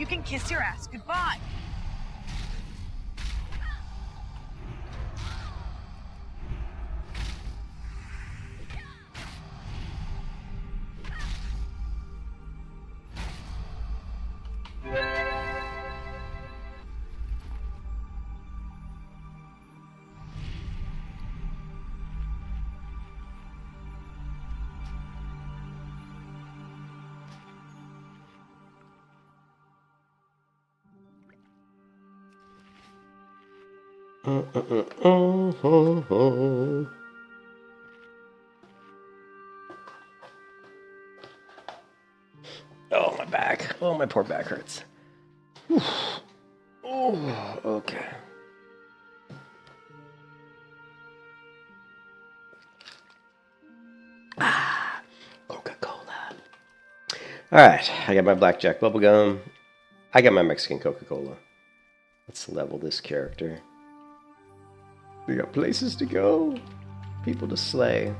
You can kiss your ass goodbye. Oh, my back. Oh, my poor back hurts. Oh, okay. Coca-Cola. All right, I got my blackjack bubblegum. I got my Mexican Coca-Cola. Let's level this character. We got places to go, people to slay.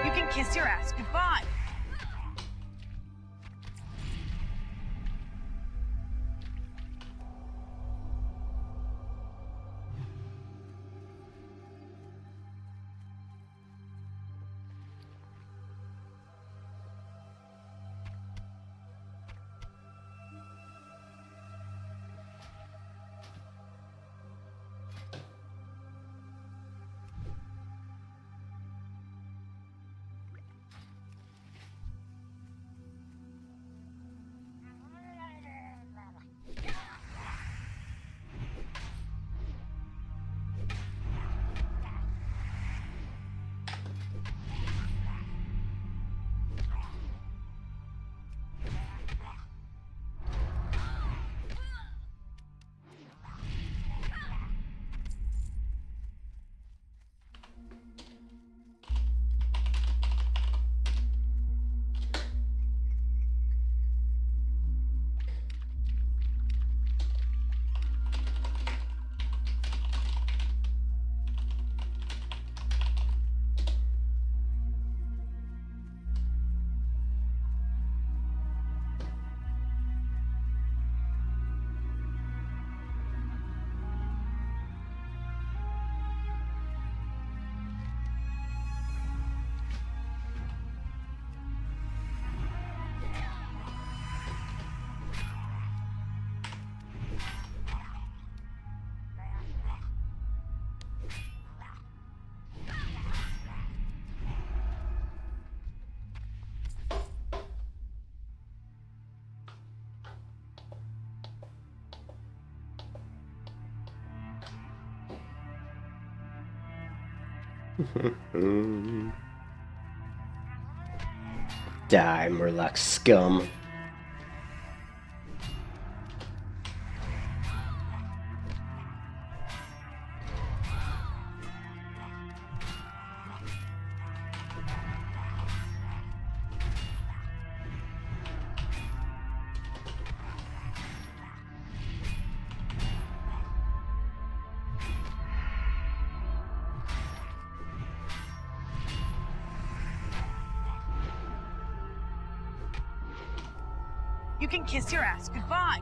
You can kiss your ass goodbye. Die, Murloc scum. You can kiss your ass goodbye.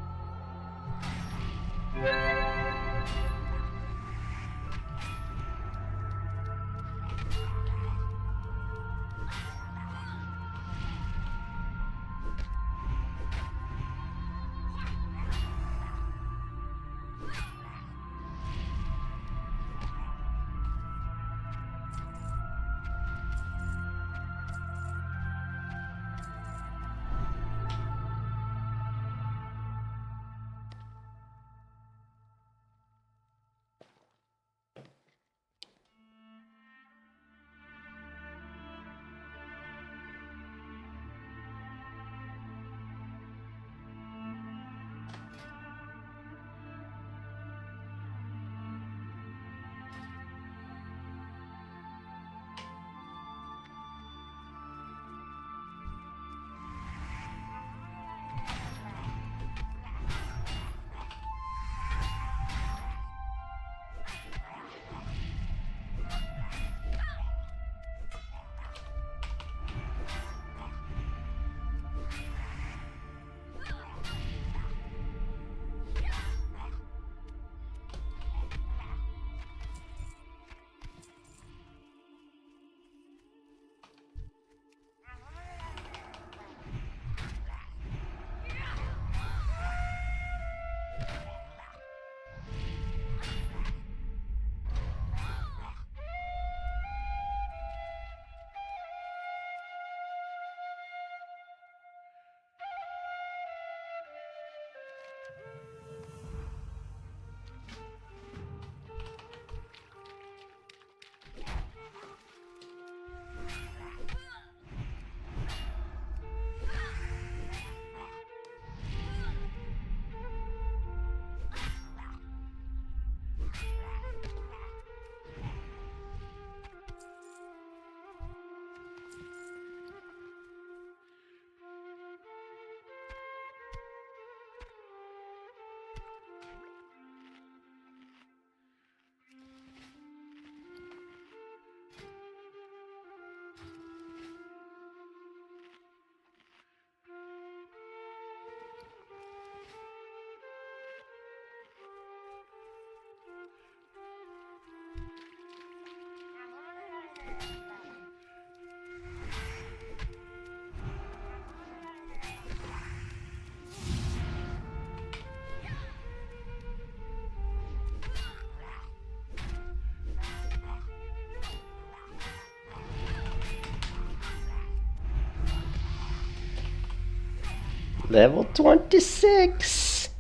Level 26.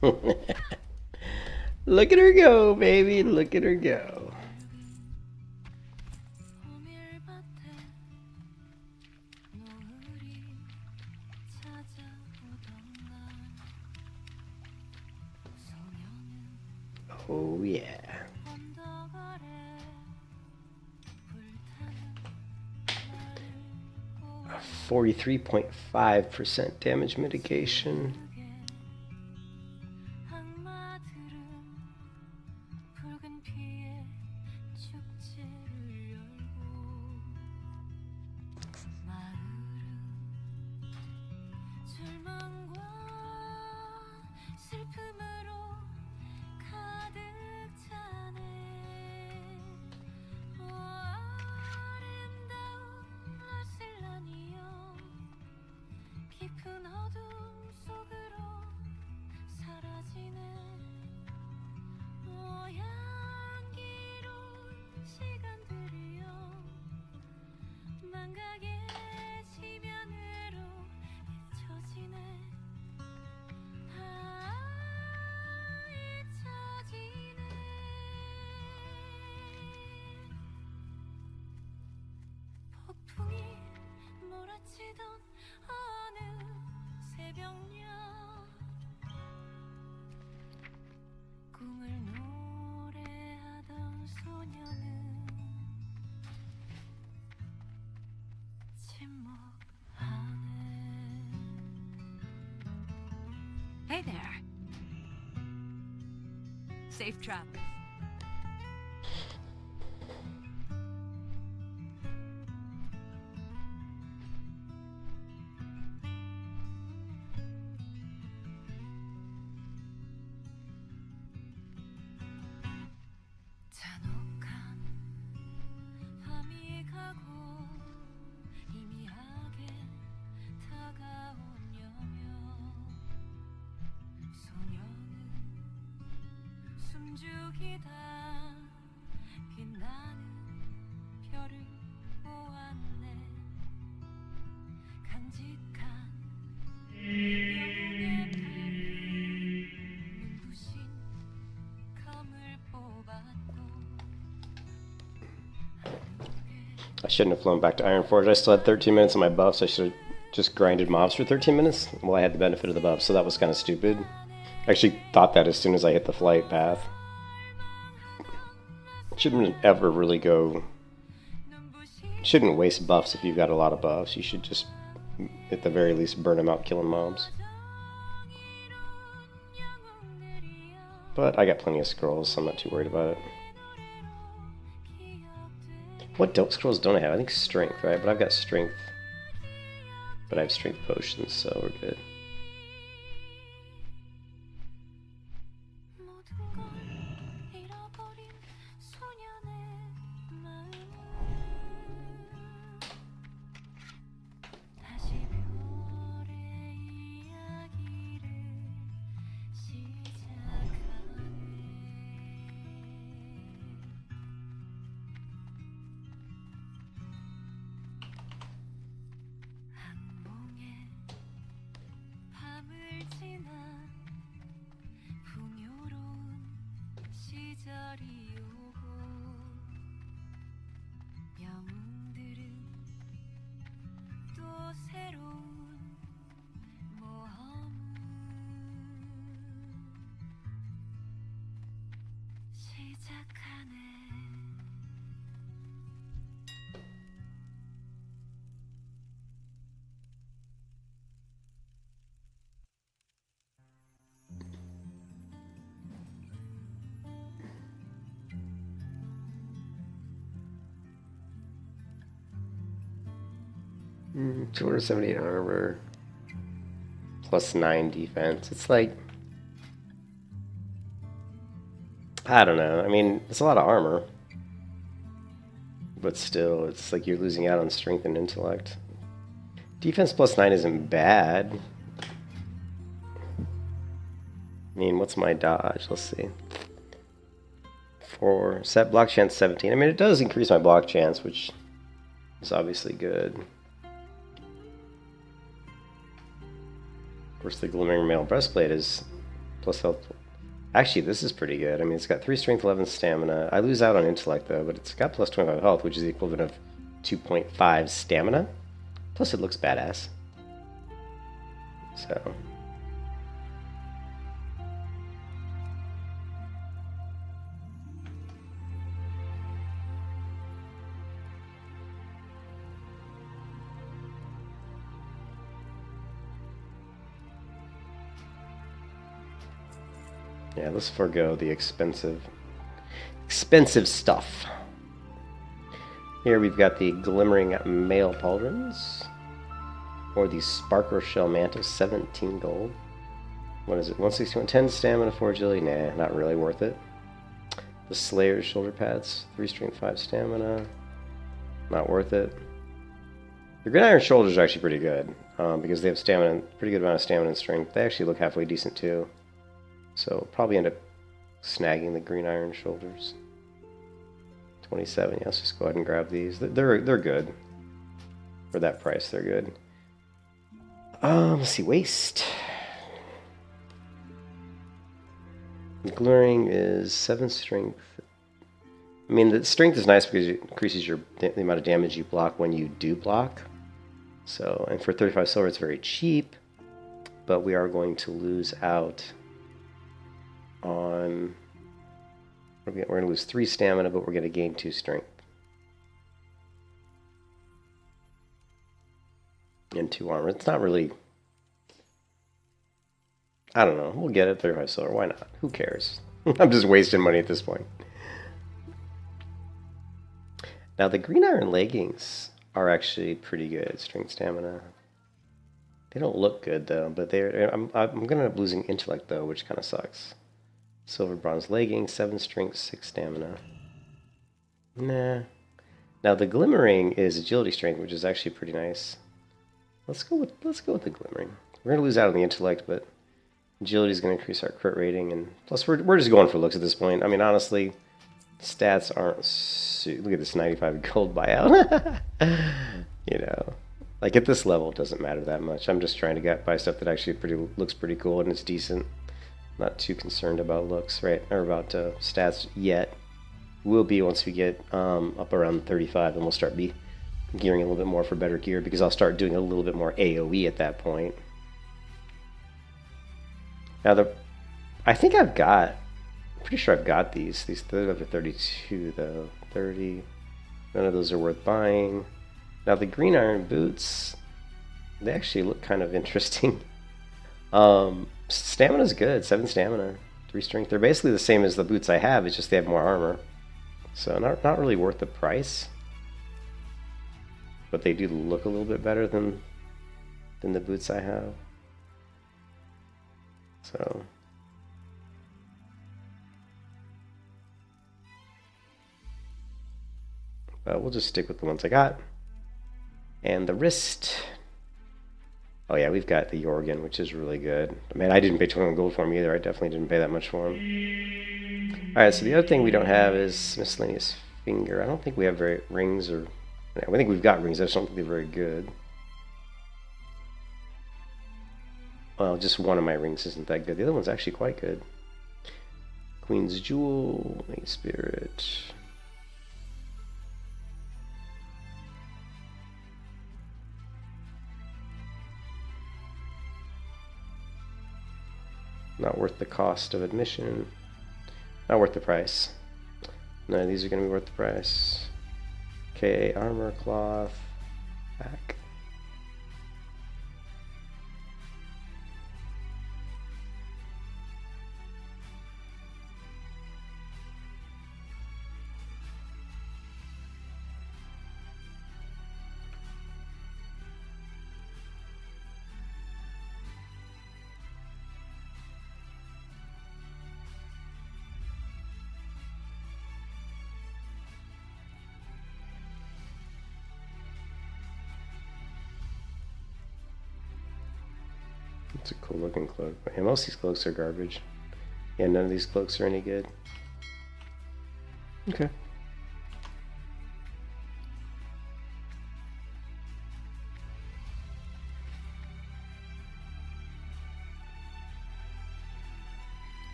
Look at her go, baby. Look at her go. Oh, yeah. 43.5% damage mitigation. 깊은 어둠 속을 Hey there. Safe travels. I shouldn't have flown back to Ironforge. I still had 13 minutes on my buffs. I should have just grinded mobs for 13 minutes. Well, I had the benefit of the buff, so that was kind of stupid. I actually thought that as soon as I hit the flight path. Shouldn't ever really go... Shouldn't waste buffs if you've got a lot of buffs. You should just, at the very least, burn them out killing mobs. But I got plenty of scrolls, so I'm not too worried about it. What dope scrolls don't I have? I think strength, right? But I've got strength. But I have strength potions, so we're good. Mm, 278 armor, plus 9 defense. It's like, I don't know. I mean, it's a lot of armor, but still, it's like you're losing out on strength and intellect. Defense plus 9 isn't bad. I mean, what's my dodge? Let's see. 4. Set block chance 17. I mean, it does increase my block chance, which is obviously good. Of course, the Glimmering Mail Breastplate is plus health. Actually, this is pretty good. I mean, it's got 3 strength, 11 stamina. I lose out on intellect, though, but it's got plus 25 health, which is the equivalent of 2.5 stamina. Plus, it looks badass. So... yeah, let's forego the expensive stuff. Here we've got the Glimmering Mail Pauldrons, or the Sparkle Shell Mantle, 17 gold. What is it? 161, 10 stamina, 4 agility. Nah, not really worth it. The Slayer's Shoulder Pads, 3 strength, 5 stamina. Not worth it. The Gridiron Shoulders are actually pretty good because they have stamina, pretty good amount of stamina and strength. They actually look halfway decent too. So probably end up snagging the Green Iron Shoulders. 27. Yeah, let's just go ahead and grab these. They're good for that price. They're good. Let's see, waist. Glimmering is 7 strength. I mean, the strength is nice because it increases the amount of damage you block when you do block. So, and for 35 silver, it's very cheap, but we are going to lose out on, we're going to lose 3 stamina, but we're going to gain 2 strength. And 2 armor. It's not really, I don't know. We'll get it, 35 silver. Why not? Who cares? I'm just wasting money at this point. Now, the green iron leggings are actually pretty good. Strength, stamina. They don't look good, though, but they're. I'm going to end up losing intellect, though, which kind of sucks. Silver bronze leggings, 7 strength, 6 stamina. Nah. Now, the glimmering is agility strength, which is actually pretty nice. Let's go with the glimmering. We're going to lose out on the intellect, but agility is going to increase our crit rating, and plus we're just going for looks at this point. I mean, honestly, stats aren't. Look at this 95 gold buyout. You know, like at this level, it doesn't matter that much. I'm just trying to buy stuff that actually looks pretty cool and it's decent. Not too concerned about looks, right? Or about stats yet. We'll be once we get up around 35, and we'll start gearing a little bit more for better gear, because I'll start doing a little bit more AoE at that point. Now I think I'm pretty sure I've got these. These are up to 32 though. 30. None of those are worth buying. Now the green iron boots, they actually look kind of interesting. Stamina's good. 7 stamina, 3 strength. They're basically the same as the boots I have. It's just they have more armor. So not really worth the price. But they do look a little bit better than the boots I have. So we'll just stick with the ones I got. And the wrist. Oh yeah, we've got the Jorgen, which is really good. Man, I didn't pay 21 gold for him either. I definitely didn't pay that much for him. Alright, so the other thing we don't have is miscellaneous finger. I don't think we have rings or... I think we've got rings. I just don't think they're very good. Well, just one of my rings isn't that good. The other one's actually quite good. Queen's Jewel, Main Spirit. Not worth the cost of admission. Not worth the price. None of these are going to be worth the price. KA armor cloth. Back. It's a cool looking cloak. Yeah, most of these cloaks are garbage. Yeah, none of these cloaks are any good. Okay.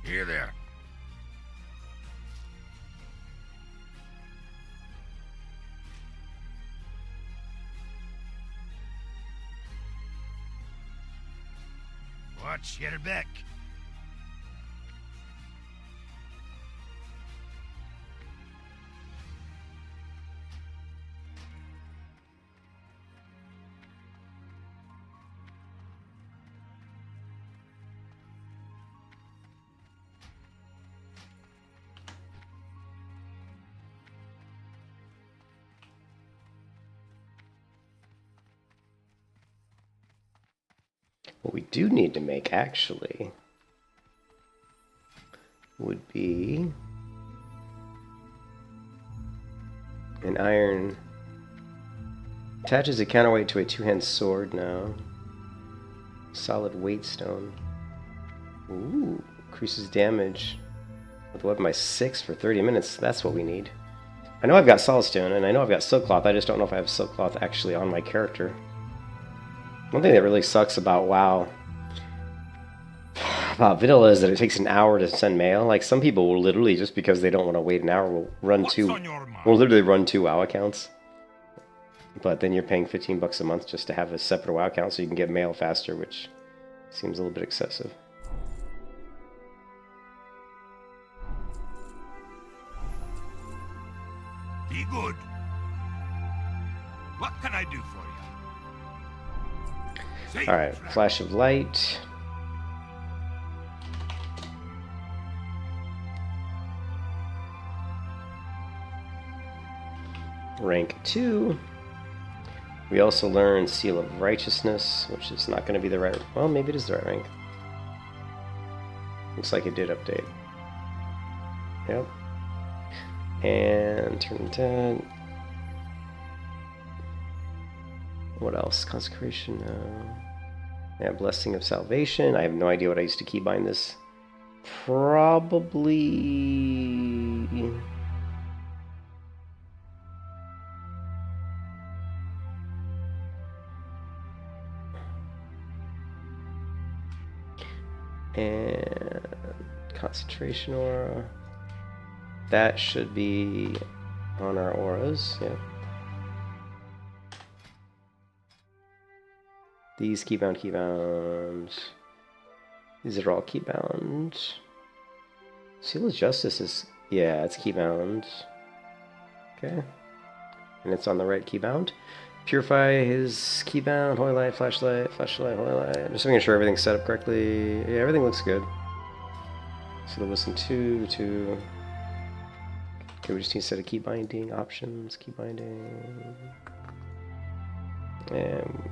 Here there. Watch, get her back. What we do need to make, actually, would be an iron. Attaches a counterweight to a 2-hand sword now. Solid weight stone. Ooh, Increases damage with the weapon by 6 for 30 minutes. That's what we need. I know I've got Solid Stone, and I know I've got Silk Cloth. I just don't know if I have Silk Cloth actually on my character. One thing that really sucks about WoW, about vanilla, is that it takes an hour to send mail. Like, some people will literally, just because they don't want to wait an hour, will literally run 2 WoW accounts. But then you're paying $15 a month just to have a separate WoW account so you can get mail faster, which seems a little bit excessive. Be good. What can I do for you? Alright, Flash of Light. Rank 2. We also learn Seal of Righteousness, which is not going to be the right... Well, maybe it is the right rank. Looks like it did update. Yep. And turn 10. What else? Consecration. Yeah, Blessing of Salvation. I have no idea what I used to keybind this. Probably... And Concentration Aura. That should be on our auras, yeah. These keybound. These are all keybound. Seal of Justice is, yeah, it's keybound. Okay. And it's on the right keybound. Purify his keybound, Holy Light, Flashlight, Flashlight, Holy Light. Just making sure everything's set up correctly. Yeah, everything looks good. So there was some 2. Okay, we just need a set of key binding options, key binding. And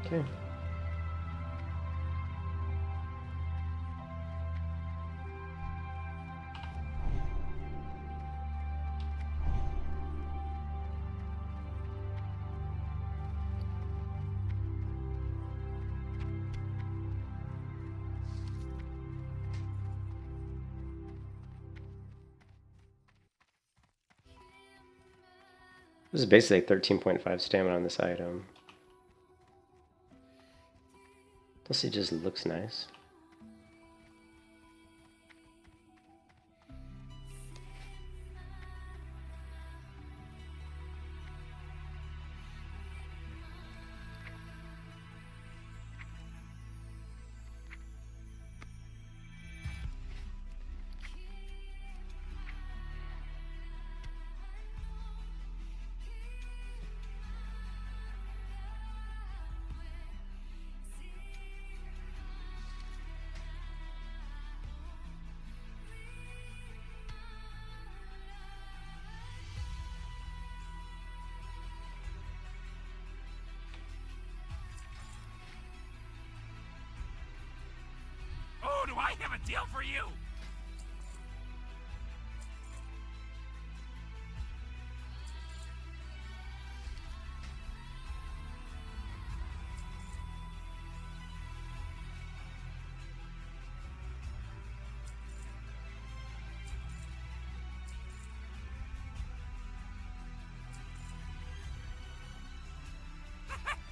okay. This is basically 13.5 stamina on this item. Plus it just looks nice. Oh, do I have a deal for you?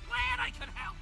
Glad I could help.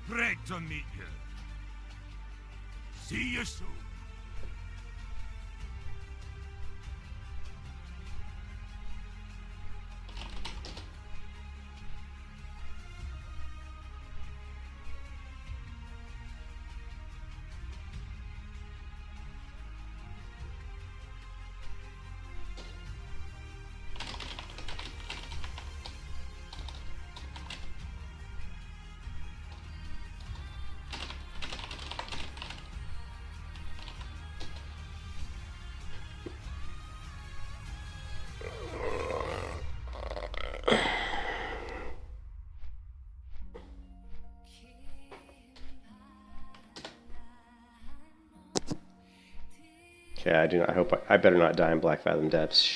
Great to meet you. See you soon. Okay, I do not. I hope I better not die in Black Fathom Depths.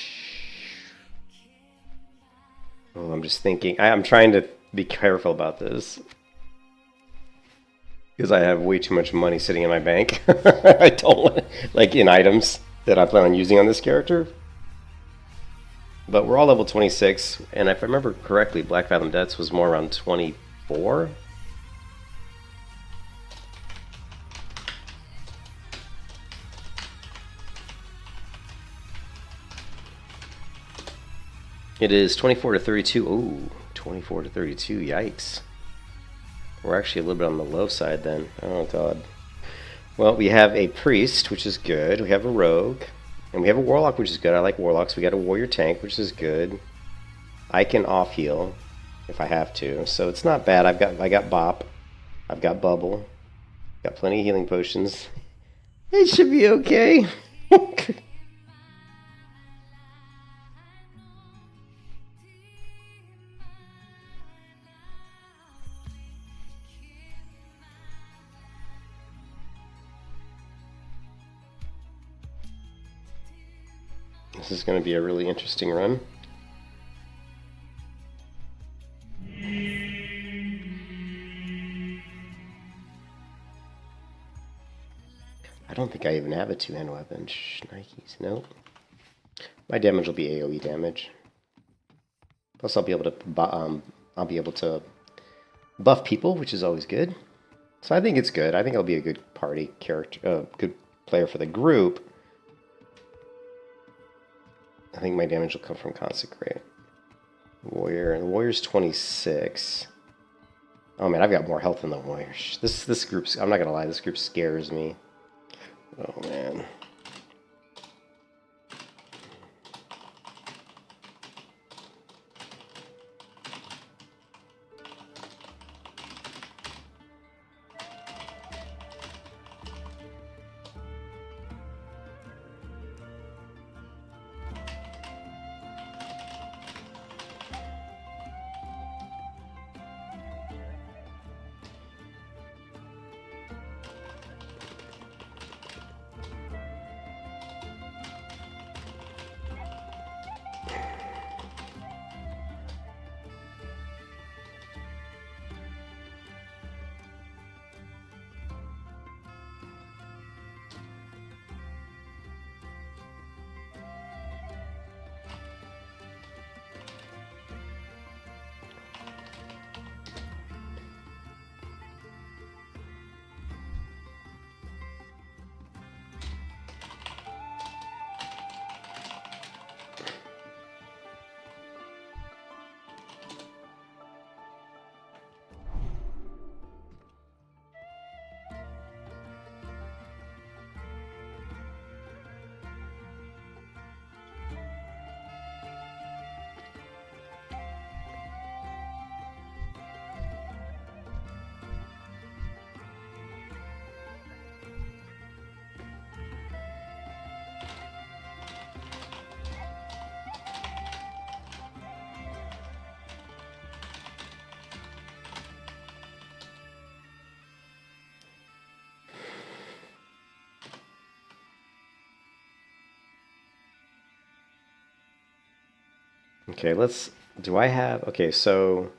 Oh, I'm just thinking. I'm trying to be careful about this because I have way too much money sitting in my bank. I don't want, like, in items that I plan on using on this character. But we're all level 26, and if I remember correctly, Black Fathom Depths was more around 24. It is 24 to 32. Ooh, 24 to 32. Yikes. We're actually a little bit on the low side then. Oh, God. Well, we have a priest, which is good. We have a rogue. And we have a warlock, which is good. I like warlocks. We got a warrior tank, which is good. I can off heal if I have to. So it's not bad. I got bop. I've got bubble. Got plenty of healing potions. It should be okay. This is going to be a really interesting run. I don't think I even have a two-hand weapon. Shnikes, nope. My damage will be AoE damage. Plus, I'll be able to buff people, which is always good. So I think it's good. I think I'll be a good party character, good player for the group. I think my damage will come from Consecrate. Warrior, and the Warrior's 26. Oh man, I've got more health than the Warriors. This group's, I'm not gonna lie, this group scares me. Oh man. Okay, do I have, okay, so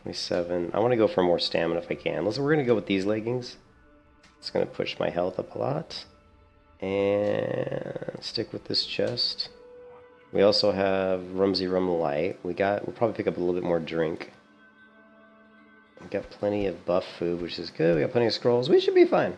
27. I want to go for more stamina if I can. We're going to go with these leggings. It's going to push my health up a lot. And stick with this chest. We also have Rumsy Rum Light. We'll probably pick up a little bit more drink. We got plenty of buff food, which is good. We got plenty of scrolls. We should be fine.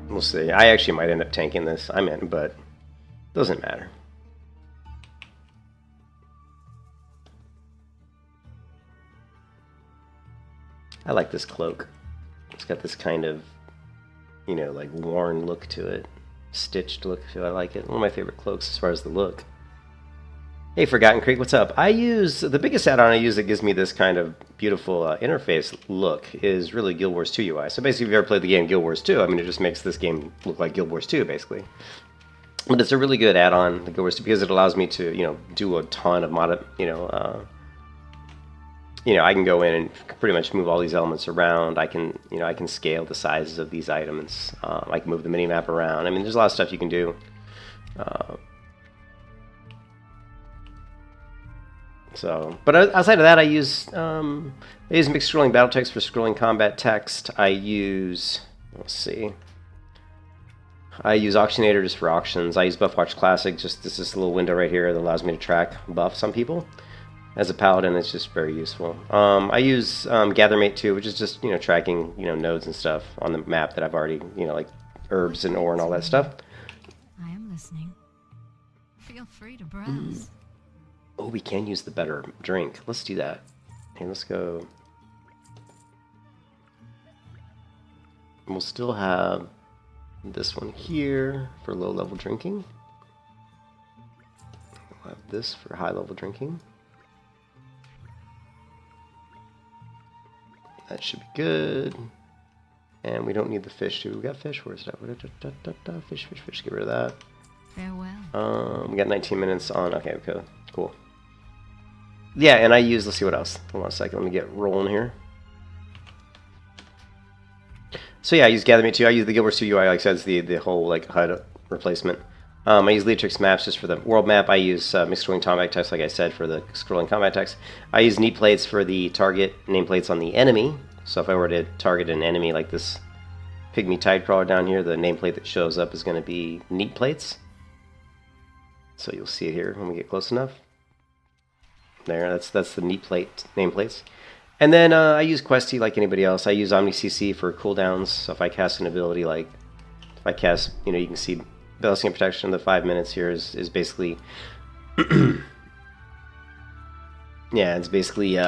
We'll see. I actually might end up tanking this. I'm in, but doesn't matter. I like this cloak. It's got this kind of, you know, like worn look to it. Stitched look to it. I like it. One of my favorite cloaks as far as the look. Hey, Forgotten Creek, what's up? I use, the biggest add-on I use that gives me this kind of beautiful interface look is really Guild Wars 2 UI. So basically, if you've ever played the game Guild Wars 2, I mean, it just makes this game look like Guild Wars 2, basically. But it's a really good add-on, the Guild Wars 2, because it allows me to, you know, do a ton of I can go in and pretty much move all these elements around. I can, I can scale the sizes of these items. I can move the mini-map around. I mean, there's a lot of stuff you can do. But outside of that, I use mixed scrolling battle text for scrolling combat text. I use, I use Auctionator just for auctions. I use Buffwatch Classic, just this little window right here that allows me to track buffs on people. As a Paladin, it's just very useful. I use Gathermate too, which is just, tracking, nodes and stuff on the map that I've already, like herbs and ore and all that stuff. I am listening. Feel free to browse. Oh, we can use the better drink. Let's do that. Here, let's go. We'll still have this one here for low-level drinking. We'll have this for high-level drinking. That should be good. And we don't need the fish, too. We got fish. Where's that? Fish. Get rid of that. Farewell. We got 19 minutes on. Okay, cool. Yeah, and I use, let's see what else. Hold on a second, let me get rolling here. So yeah, I use Gathermate too. I use the Guild Wars 2 UI, like I said, it's the whole like HUD replacement. I use Leatrix maps just for the world map. I use mixed scrolling combat text, like I said, for the scrolling combat text. I use neat plates for the target nameplates on the enemy. So if I were to target an enemy like this pygmy tidecrawler down here, the nameplate that shows up is going to be neat plates. So you'll see it here when we get close enough. There, that's the neat plate nameplates. And then I use Questy like anybody else. I use OmniCC for cooldowns. So if I cast an ability, like if I cast, you can see Blessing and Protection. The 5 minutes here is basically, yeah, it's basically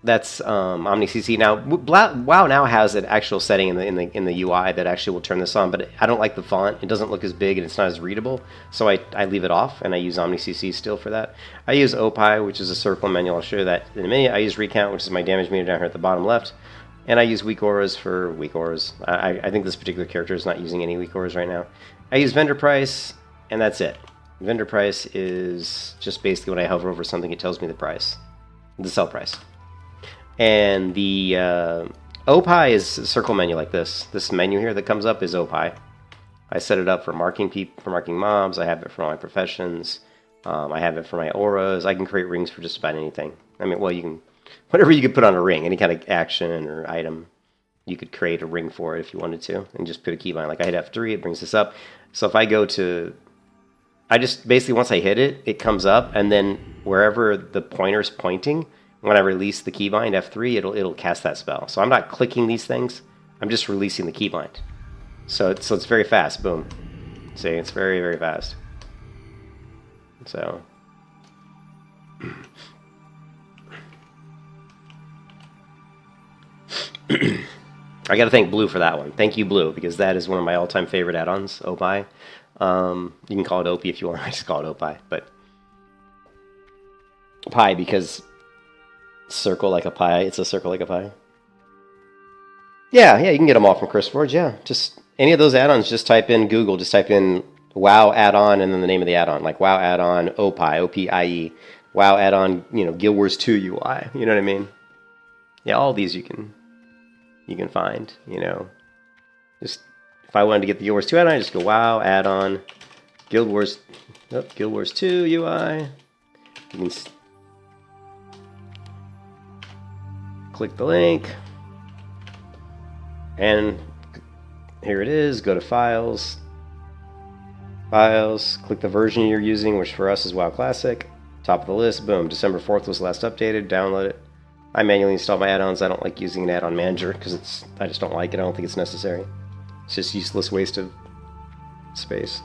that's OmniCC. Now WoW now has an actual setting in the UI that actually will turn this on, but I don't like the font. It doesn't look as big and it's not as readable, so I leave it off and I use OmniCC still for that. I use Opie, which is a circle menu. I'll show you that in a minute. I use Recount, which is my damage meter down here at the bottom left, and I use weak auras for weak auras. I think this particular character is not using any weak auras right now. I use vendor price, and that's it. Vendor price is just basically when I hover over something, it tells me the price, the sell price. And the Opie is a circle menu like this. This menu here that comes up is Opie. I set it up for marking mobs. I have it for all my professions. I have it for my auras. I can create rings for just about anything. I mean, well, you can, whatever you could put on a ring, any kind of action or item, you could create a ring for it if you wanted to, and just put a keybind. Like I hit F3, it brings this up. So if I go to, I just basically once I hit it, it comes up, and then wherever the pointer's pointing, when I release the keybind F3, it'll cast that spell. So I'm not clicking these things. I'm just releasing the keybind. So it's very fast. Boom. See, it's very, very fast. So I got to thank Blue for that one. Thank you, Blue, because that is one of my all-time favorite add-ons, Opie. You can call it Opie if you want. I just call it Opie, but pie because circle like a pie. It's a circle like a pie. Yeah, you can get them all from Chris Forge. Yeah, just any of those add-ons, just type in Google, just type in WoW add-on and then the name of the add-on, like WoW add-on OPIE, O-P-I-E, WoW add-on, Guild Wars 2 UI. You know what I mean? Yeah, all these you can find. Just if I wanted to get the Guild Wars 2 add-on, I just go WoW add-on Guild Wars 2 UI. You can click the link, and here it is. Go to Files, click the version you're using, which for us is WoW Classic. Top of the list, boom, December 4th was last updated. Download it. I manually install my add-ons. I don't like using an add-on manager because I just don't like it. I don't think it's necessary. It's just useless waste of space.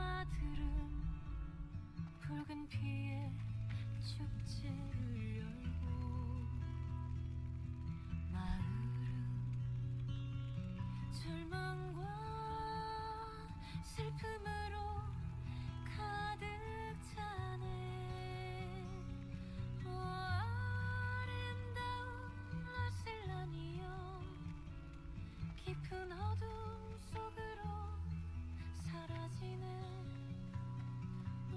악마들은 붉은 피에 축제를 열고 마을은 절망과 슬픔으로 가득 차네. 오 아름다운 라셀라니여, 깊은 어둠 속으로 사라지네. 오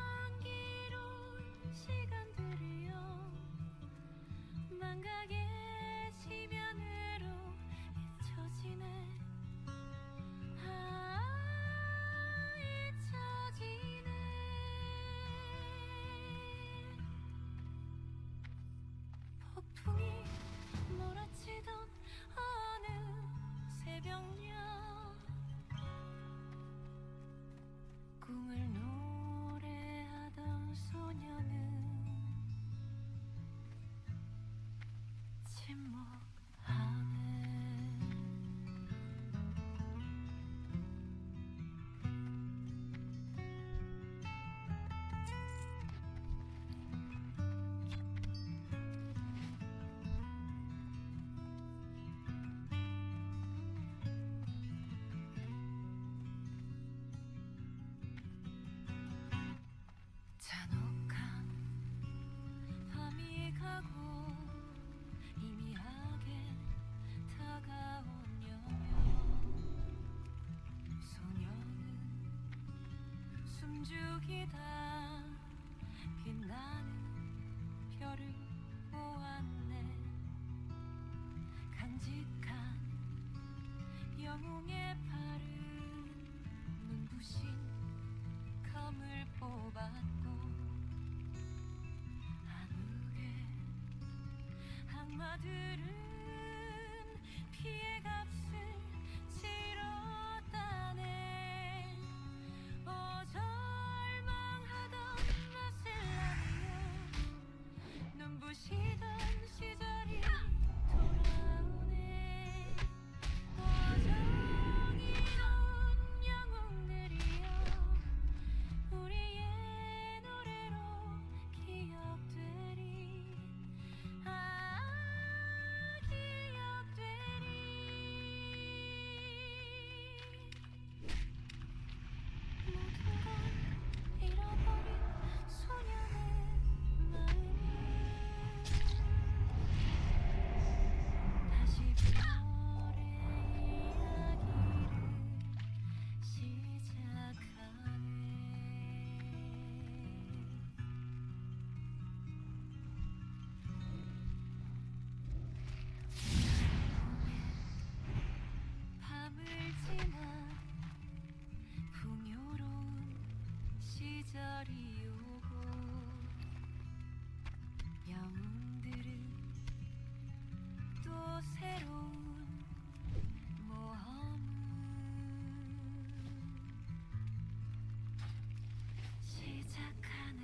향기로운 시간들이여, 망각의 지면으로 잊혀지네. 아 잊혀지네. 폭풍이 몰아치던 어느 새벽녘, 꿈을 노래하던 소녀는 침묵하네. 잔혹한 밤이 가고 희미하게 다가온 여명, 소녀는 숨죽이다 빛나는 별을 보았네. 간직한 영웅의 팔은 눈부신 검을 뽑았고, 한국의 악마들은 피해 값을 치렀다네. 오 절망하던 라셀라니여, 눈부시던 시절이 돌아오네. 오 정의로운 영웅들이여, 우리의 노래로 기억되리. 아 기억되리. 모든 걸 잃어버린 소년의 마음이 다시 별의 이야기를 시작하네. 밤을 지나 풍요로운 시절이 오고, 영웅들은 또 새로운 모험을 시작하네.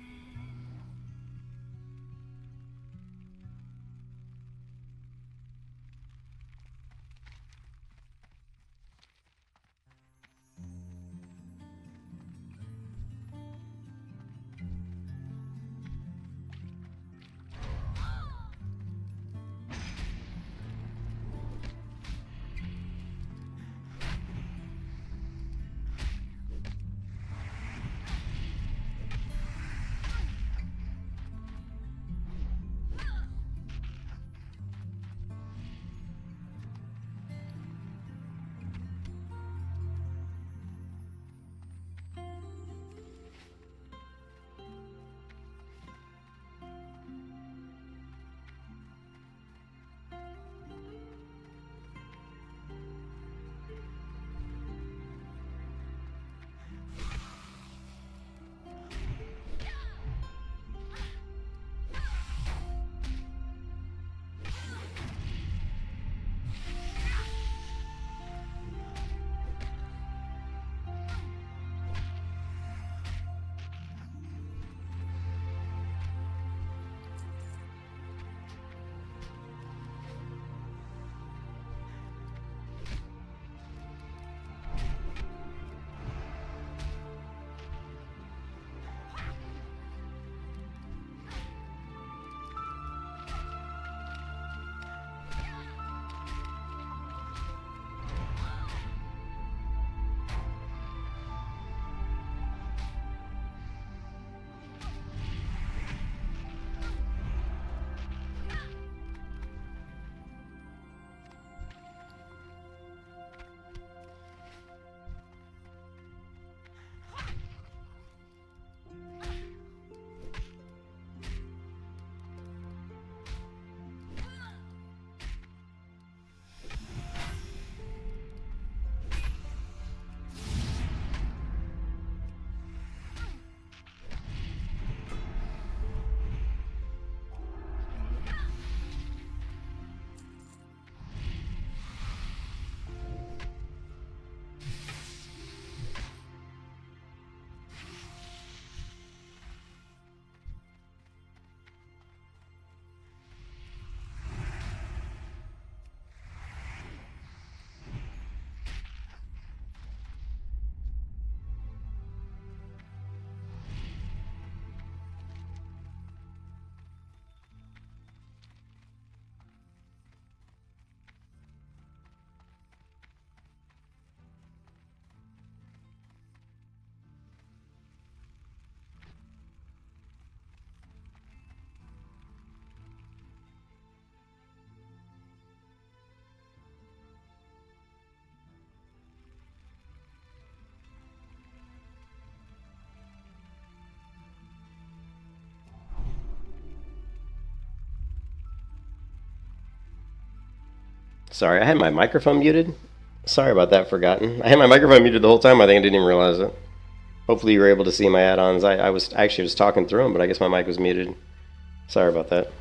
Sorry, I had my microphone muted. Sorry about that, Forgotten. I had my microphone muted the whole time. I think I didn't even realize it. Hopefully you were able to see my add-ons. I was actually just talking through them, but I guess my mic was muted. Sorry about that.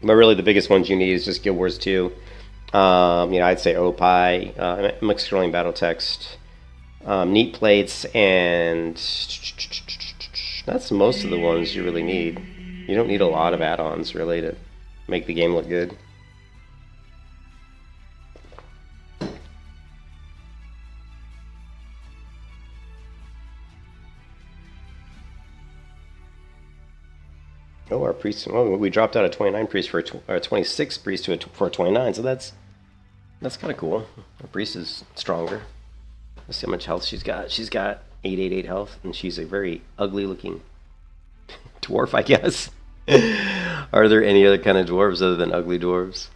But really, the biggest ones you need is just Guild Wars 2. You know, I'd say OPI, mixed scrolling battle text, neat plates, and that's most of the ones you really need. You don't need a lot of add-ons really to make the game look good. Oh, our priest. Well, we dropped out a 29 priest for a 26 priest for a 29, so that's kind of cool. Our priest is stronger. Let's see how much health she's got. She's got 888 health, and she's a very ugly-looking dwarf, I guess. Are there any other kind of dwarves other than ugly dwarves?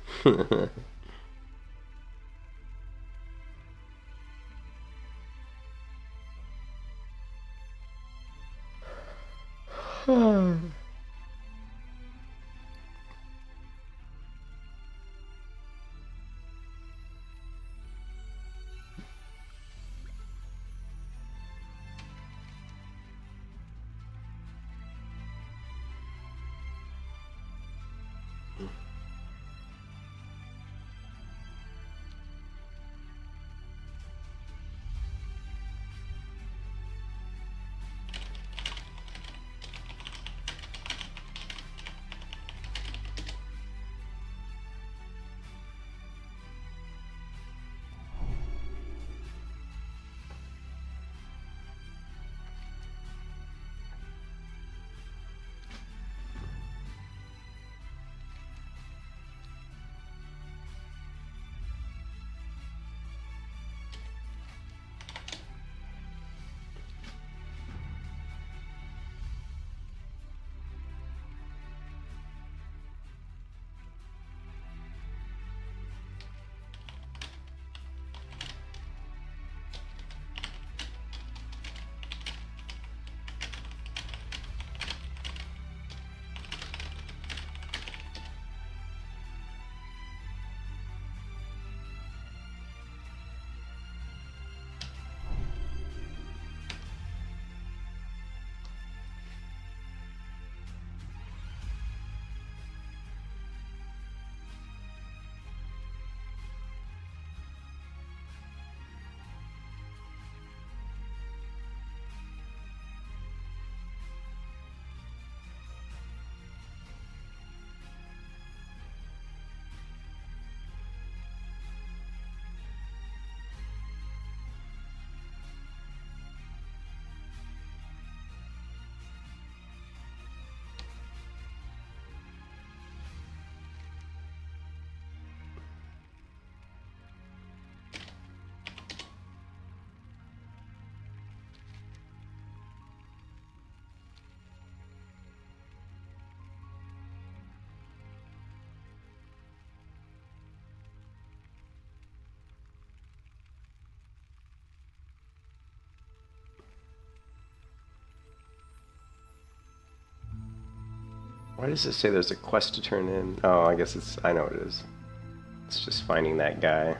Why does it say there's a quest to turn in? Oh, I guess it's... I know what it is. It's just finding that guy.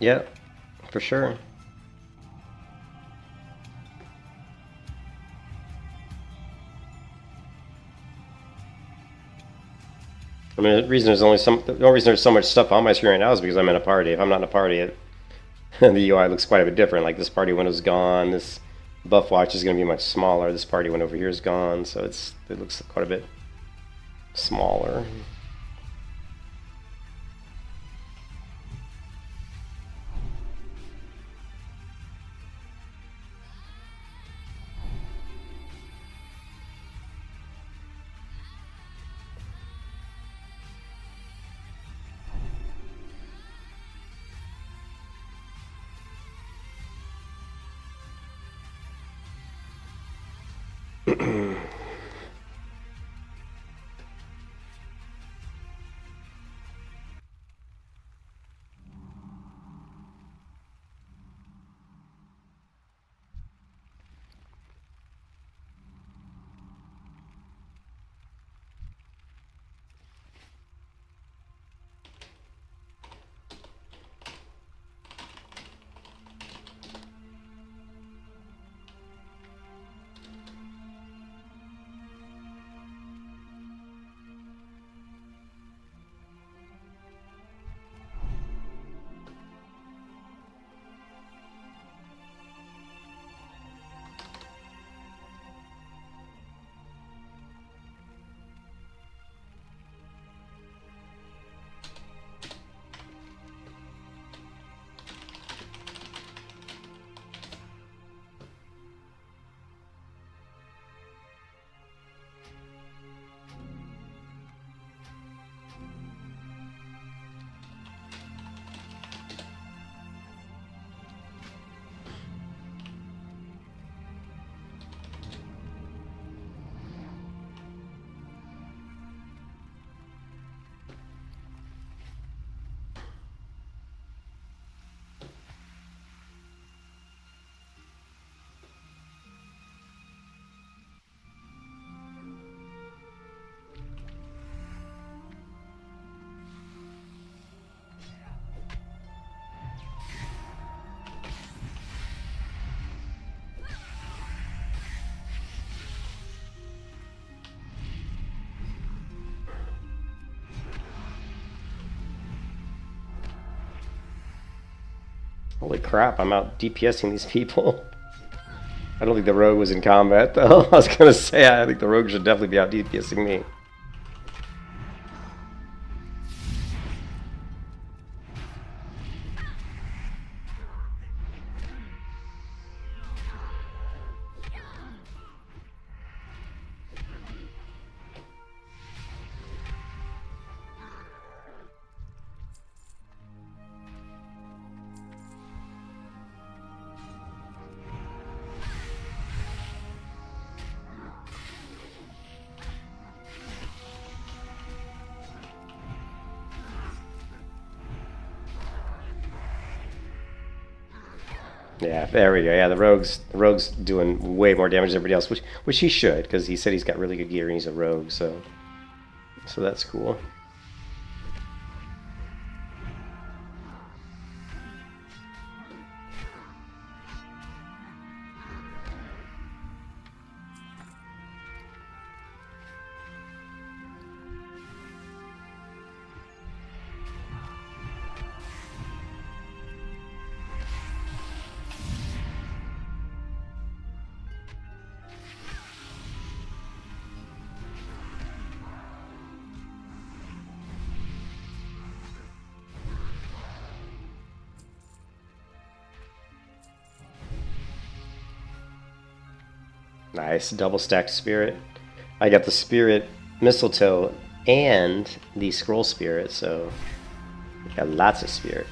Yeah, for sure. I mean, the only reason there's so much stuff on my screen right now is because I'm in a party. If I'm not in a party, the UI looks quite a bit different. Like this party window's gone. This buff watch is going to be much smaller. This party window over here is gone, so it looks quite a bit smaller. Holy crap, I'm out DPSing these people. I don't think the rogue was in combat, though. I was gonna say, I think the rogue should definitely be out DPSing me. Yeah, there we go. Yeah, the rogue's doing way more damage than everybody else, which he should, because he said he's got really good gear and he's a rogue, so that's cool. Nice, double stacked spirit. I got the spirit mistletoe and the scroll spirit, so I got lots of spirit.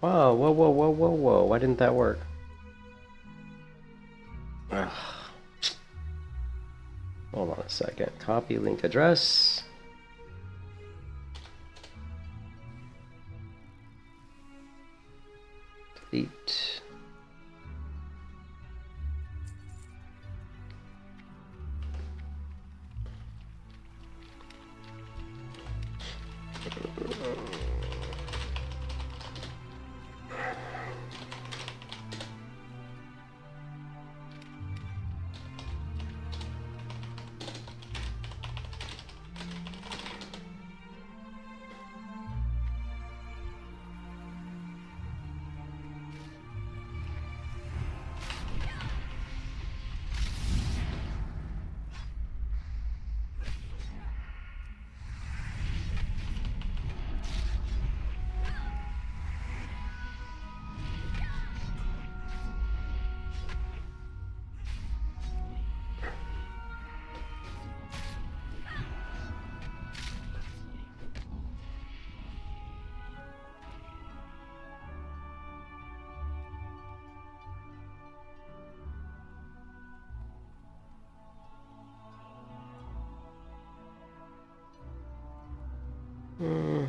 Wow, whoa, whoa, whoa, whoa, whoa. Why didn't that work? Ugh. Hold on a second. Copy link address. Delete. Hmm.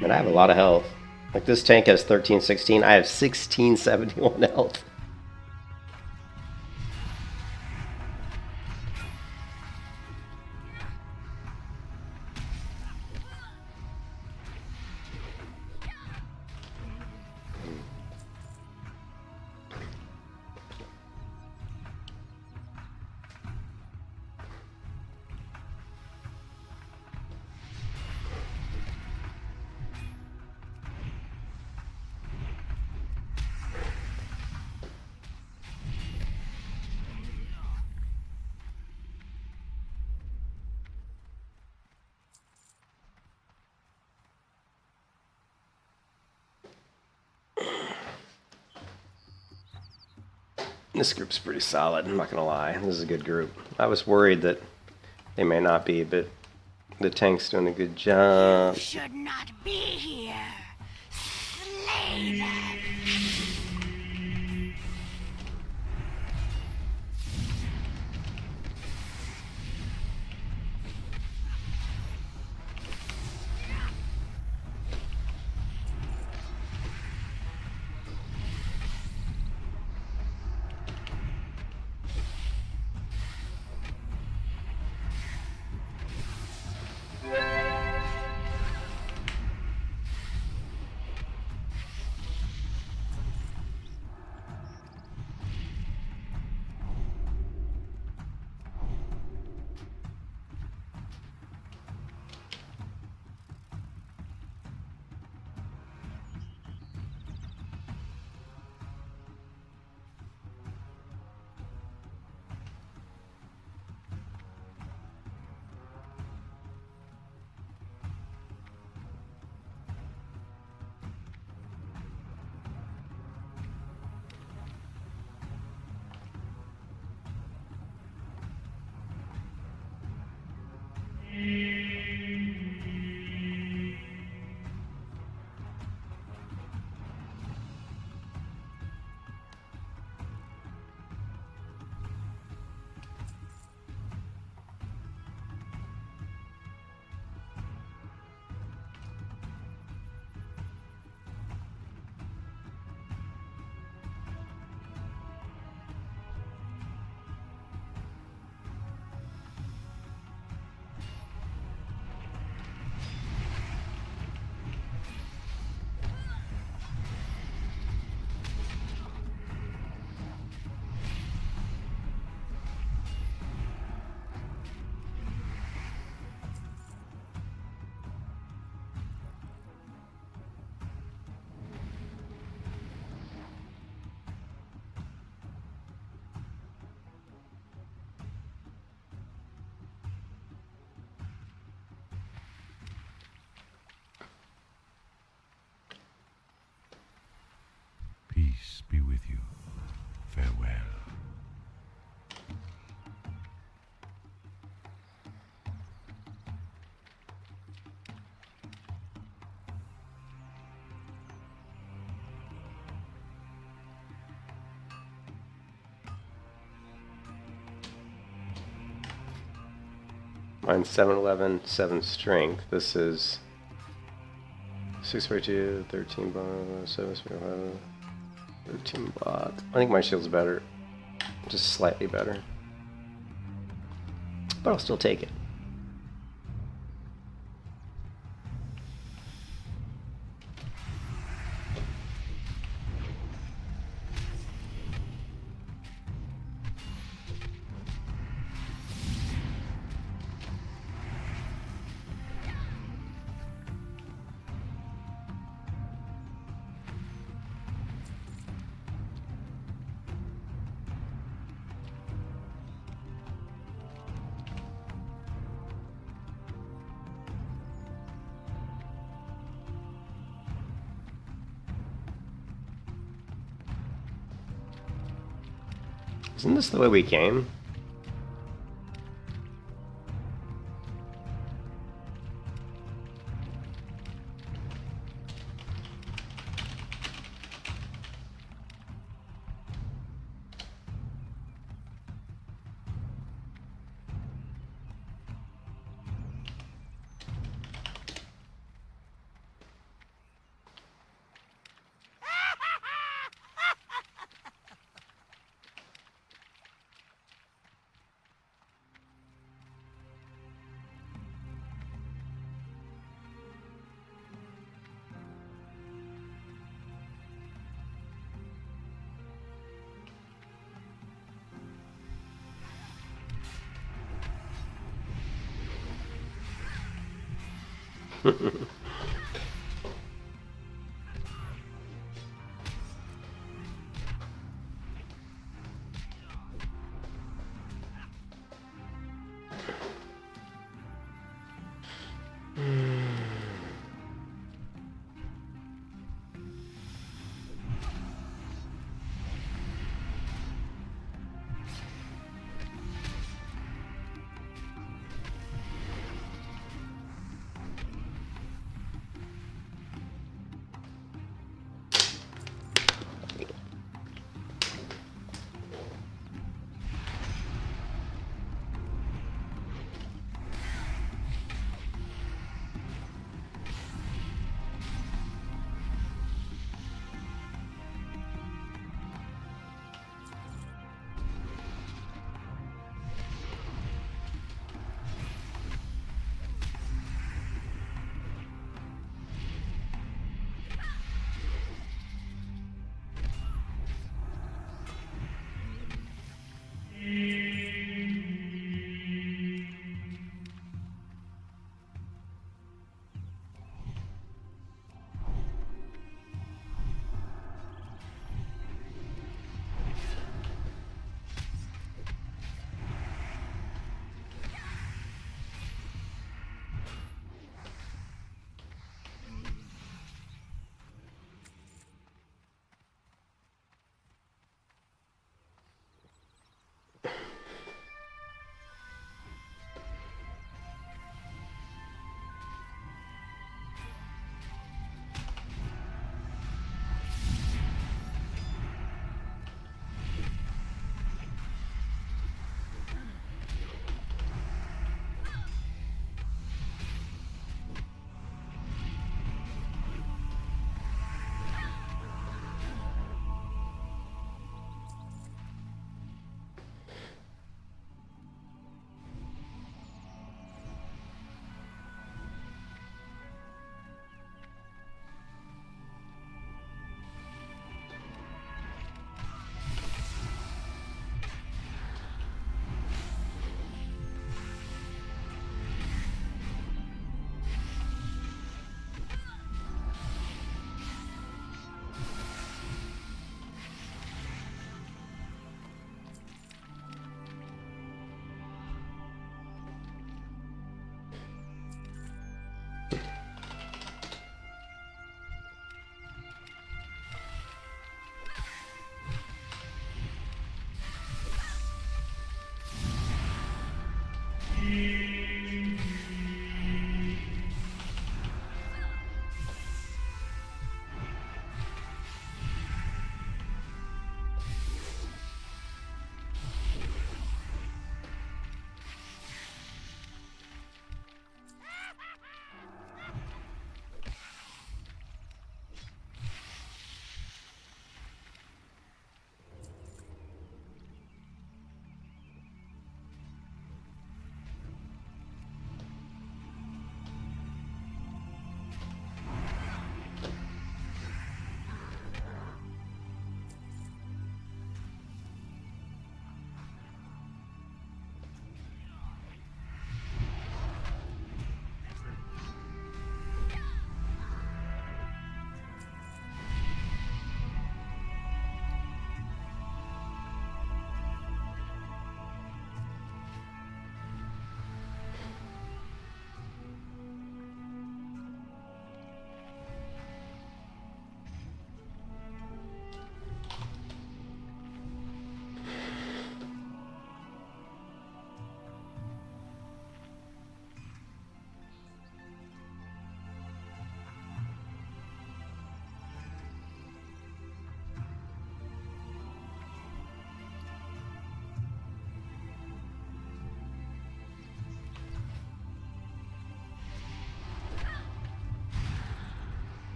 And I have a lot of health. Like this tank has 1316. I have 1671 health. This group's pretty solid, I'm not gonna lie. This is a good group. I was worried that they may not be, but the tank's doing a good job. Should not be here. Slay them. Peace be with you. Farewell. Mine's 711, 7 strength. This is 642, 13 block, 7 5, 13 block. I think my shield's better. Just slightly better. But I'll still take it. Isn't this the way we came?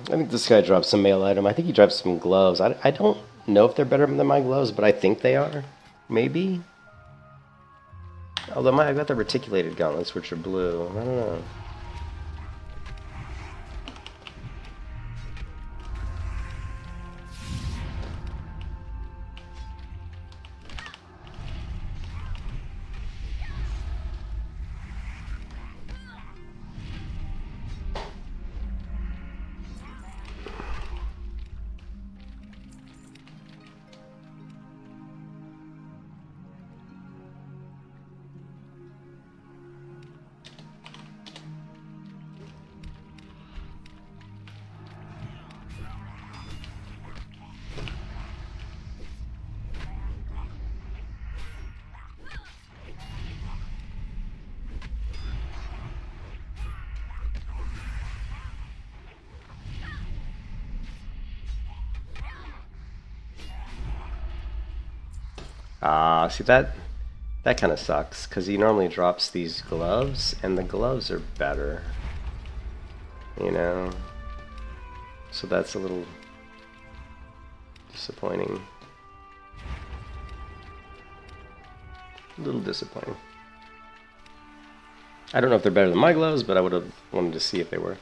I think this guy dropped some mail item. I think he dropped some gloves. I don't know if they're better than my gloves, but I think they are. Maybe. Although I got the reticulated gauntlets, which are blue. I don't know. See that kind of sucks, because he normally drops these gloves, and the gloves are better, you know, so that's a little disappointing. A little disappointing. I don't know if they're better than my gloves, but I would have wanted to see if they were.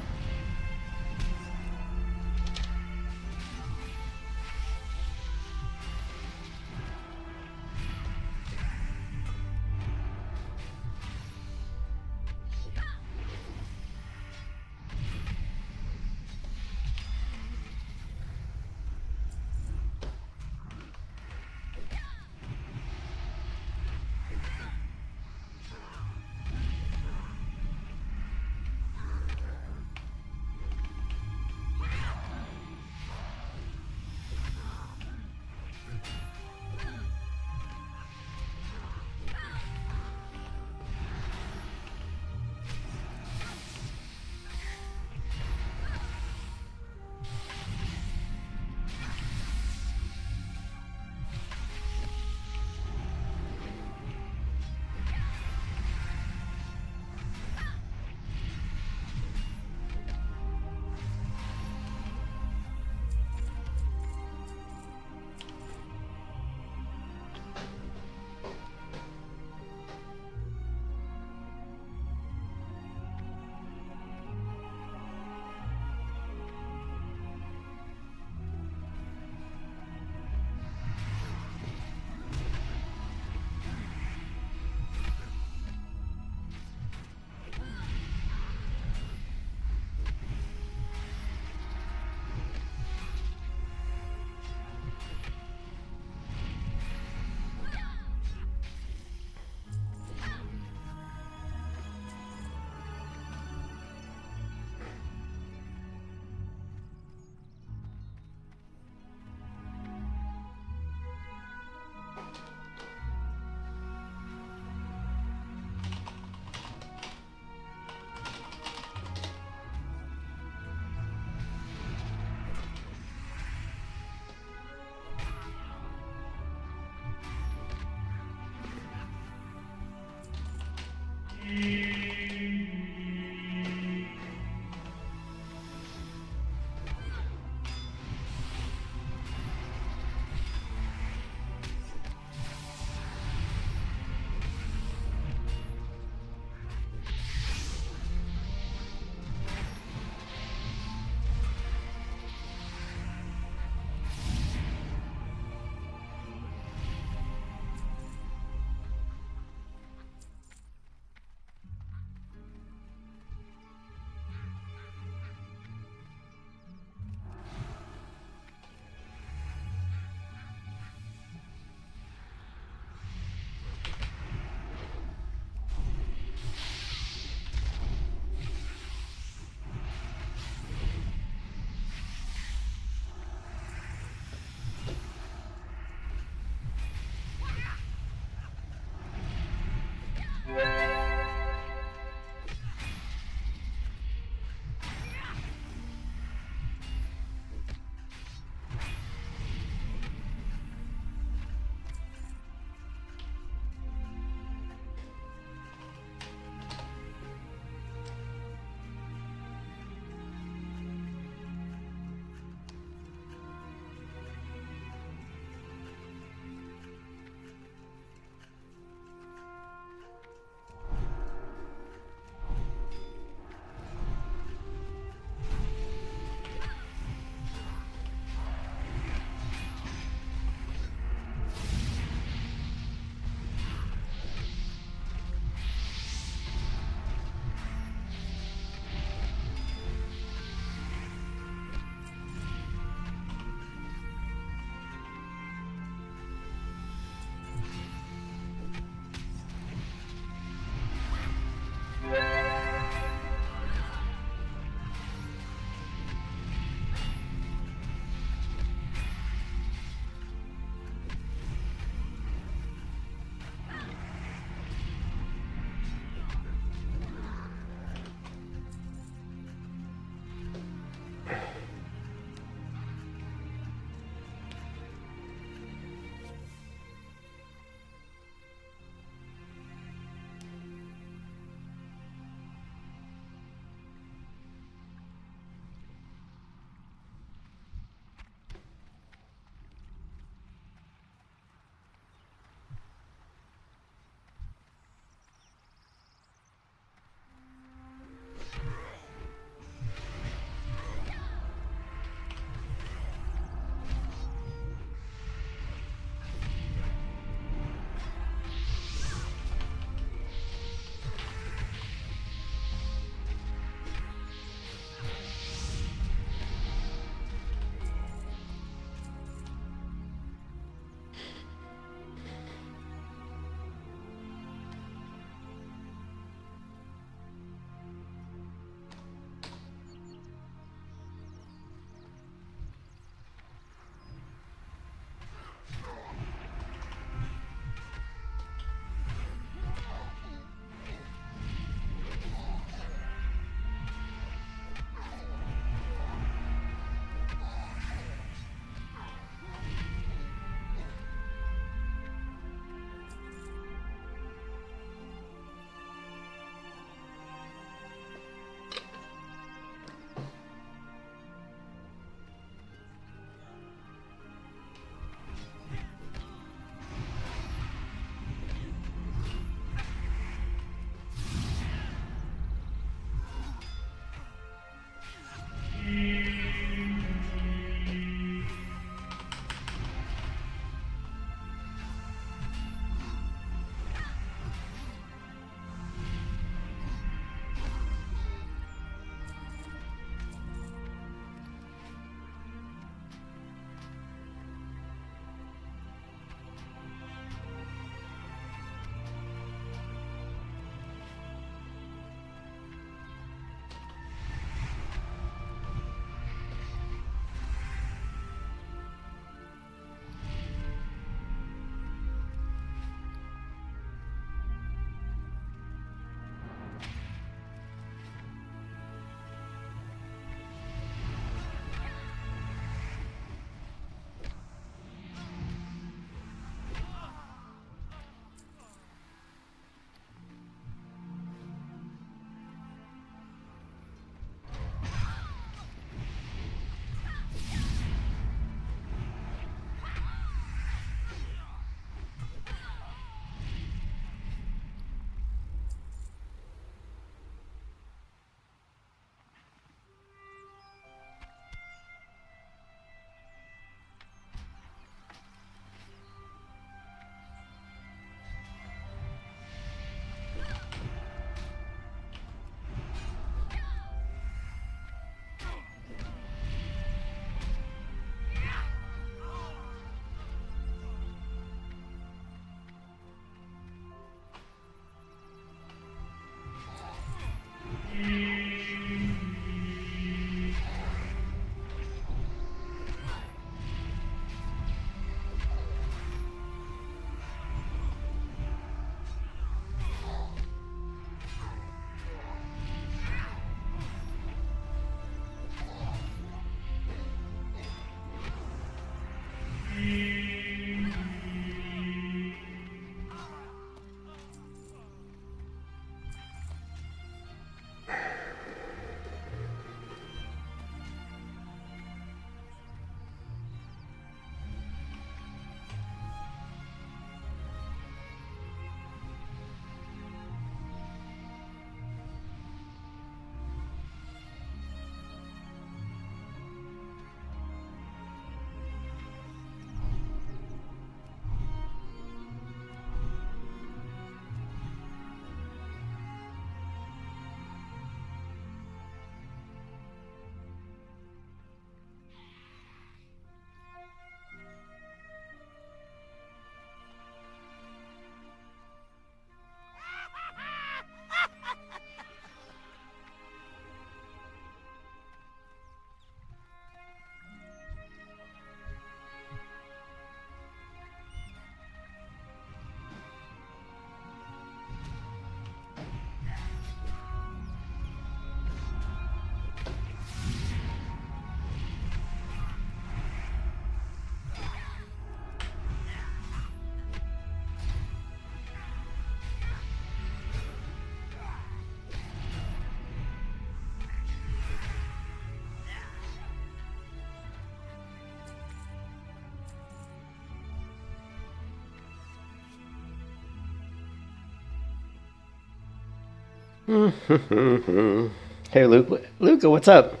Hey, Luca, what's up?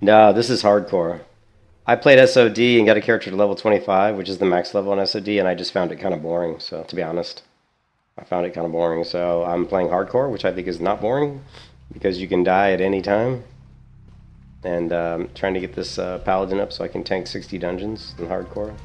No, this is hardcore. I played SOD and got a character to level 25, which is the max level on SOD, and I just found it kind of boring, so to be honest. I found it kind of boring, so I'm playing hardcore, which I think is not boring, because you can die at any time. And trying to get this Paladin up so I can tank 60 dungeons in hardcore.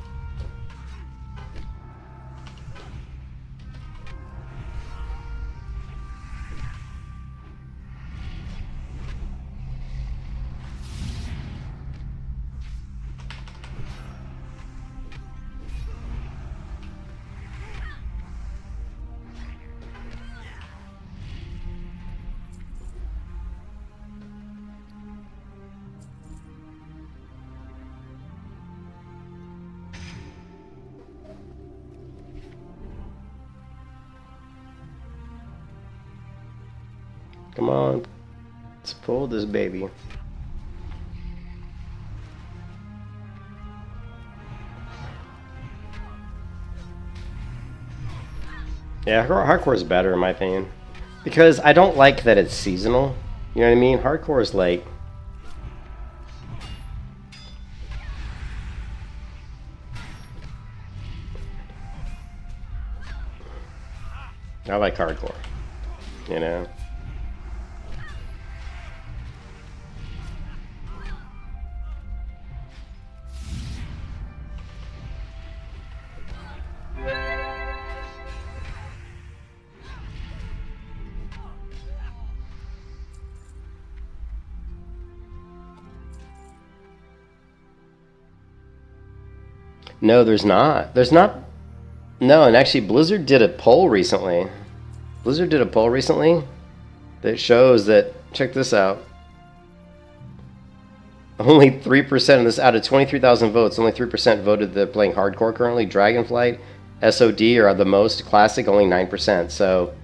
Come on, let's pull this baby. Yeah, hardcore is better in my opinion. Because I don't like that it's seasonal. You know what I mean? Hardcore is like... I like hardcore, you know? No, there's not. There's not. No, and actually Blizzard did a poll recently. Blizzard did a poll recently that shows that, check this out. Only 3% of this, out of 23,000 votes, only 3% voted they're playing hardcore currently. Dragonflight, SOD are the most. Classic, only 9%. So,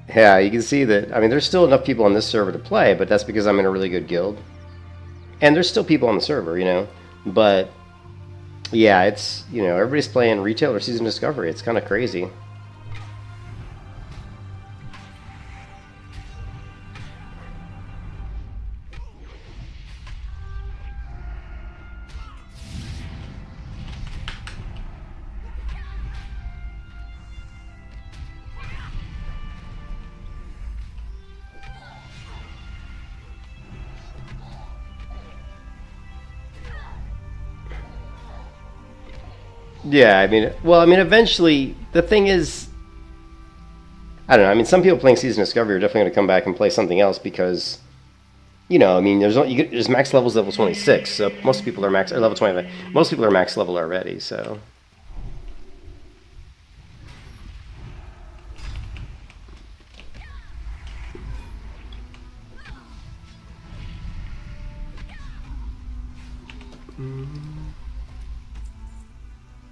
yeah, you can see that. I mean, there's still enough people on this server to play, but that's because I'm in a really good guild. And there's still people on the server, you know. But, yeah, it's, you know, everybody's playing retail or season discovery. It's kind of crazy. Yeah, I mean, well, I mean, eventually, the thing is, I don't know, I mean, some people playing Season Discovery are definitely going to come back and play something else because, you know, I mean, there's max levels level 26, so most people are max, or level 25, most people are max level already, so.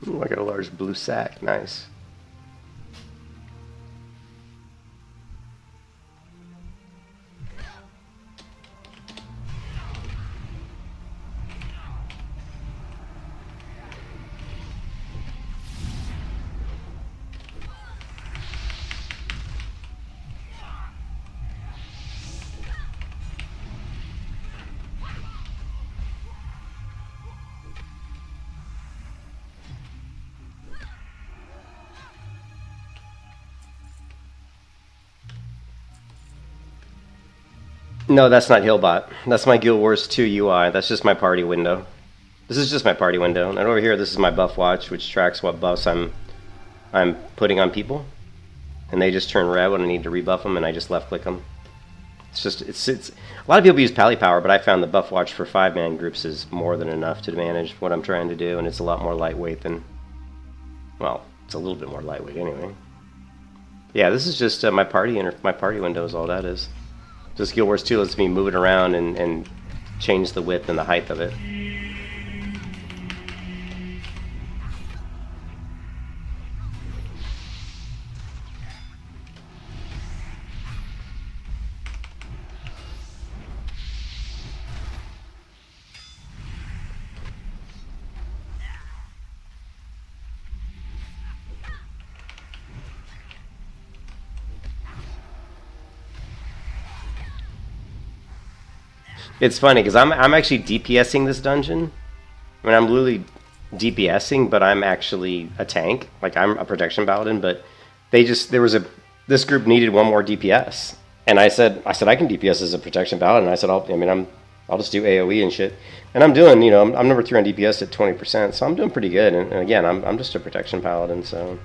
Ooh, I got a large blue sack. Nice. No, that's not Hillbot. That's my Guild Wars 2 UI. That's just my party window. This is just my party window. And over here, this is my buff watch, which tracks what buffs I'm putting on people. And they just turn red when I need to rebuff them, and I just left click them. It's just, it's a lot of people use Pally Power, but I found the buff watch for 5-man groups is more than enough to manage what I'm trying to do, and it's a lot more lightweight than, well, it's a little bit more lightweight anyway. Yeah, this is just my party window is all that is. Just Guild Wars 2 lets me move it around and change the width and the height of it. It's funny because I'm actually DPSing this dungeon. I mean, I'm literally DPSing, but I'm actually a tank. Like, I'm a protection paladin, but this group needed one more DPS. And I said I can DPS as a protection paladin. I said I'll just do AoE and shit. And I'm doing, I'm number 3 on DPS at 20%, so I'm doing pretty good. And again, I'm just a protection paladin, so.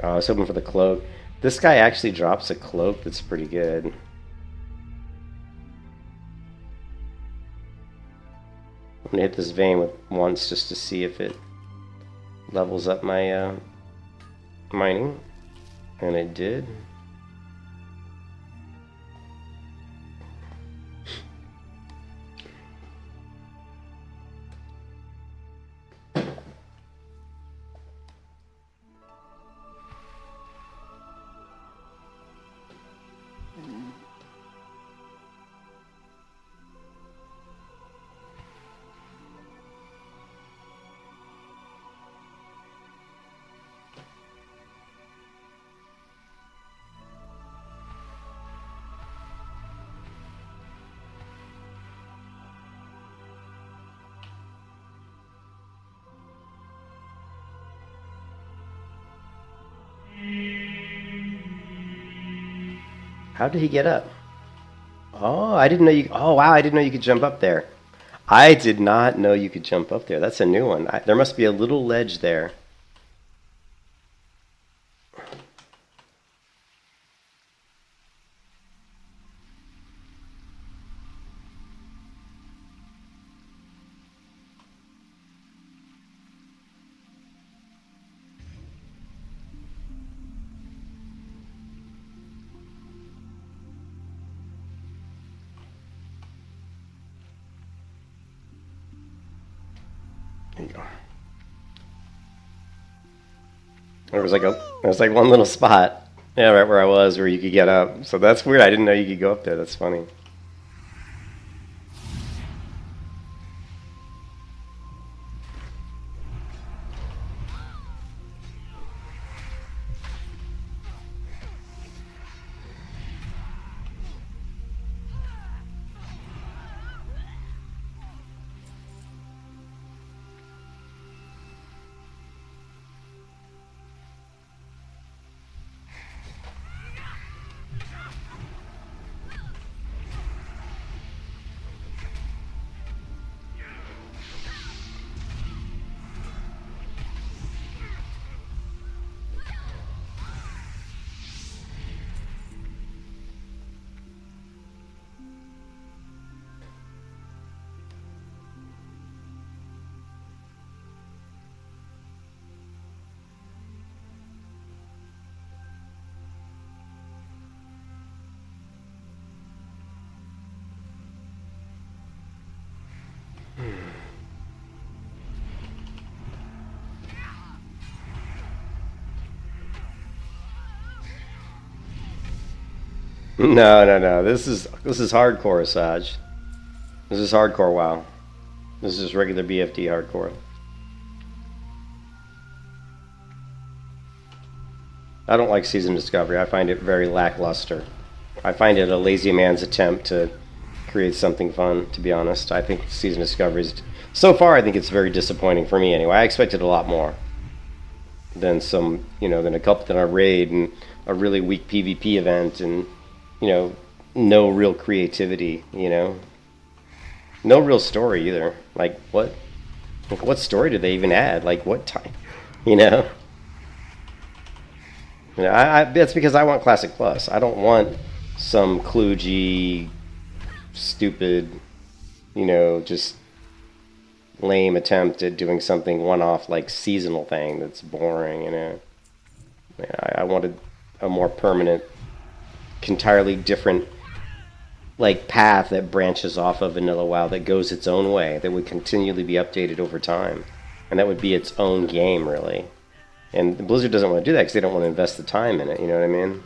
Oh, I was hoping for the cloak. This guy actually drops a cloak that's pretty good. I'm gonna hit this vein once just to see if it levels up my mining, and it did. How did he get up? Oh, I didn't know you. Oh, wow, I didn't know you could jump up there. I did not know you could jump up there. That's a new one. There must be a little ledge there. There you go. There was like one little spot, yeah, right where I was, where you could get up. So that's weird. I didn't know you could go up there. That's funny. No. This is hardcore, Asajj. This is hardcore WoW. This is regular BFD hardcore. I don't like Season Discovery. I find it very lackluster. I find it a lazy man's attempt to create something fun, to be honest. I think Season Discovery's... So far, I think it's very disappointing for me anyway. I expected a lot more than some, than a raid and a really weak PvP event and, no real creativity, No real story either. Like, what story did they even add? Like, what time, that's because I want Classic Plus. I don't want some kludgy, stupid, just lame attempt at doing something one-off like seasonal thing that's boring, I wanted a more permanent, entirely different path that branches off of vanilla WoW, that goes its own way, that would continually be updated over time, and that would be its own game, really. And Blizzard doesn't want to do that because they don't want to invest the time in it, you know what I mean?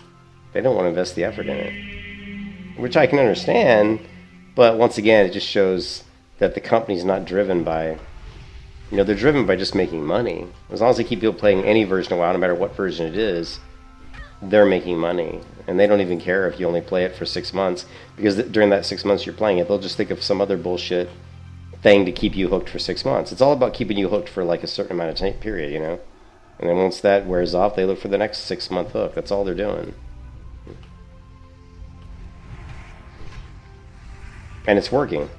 They don't want to invest the effort in it, which I can understand, but once again, it just shows that the company's not driven by, they're driven by just making money. As long as they keep people playing any version of WoW, no matter what version it is, they're making money. And they don't even care if you only play it for 6 months, because during that 6 months you're playing it, they'll just think of some other bullshit thing to keep you hooked for 6 months. It's all about keeping you hooked for like a certain amount of time period, And then once that wears off, they look for the next 6-month hook. That's all they're doing. And it's working.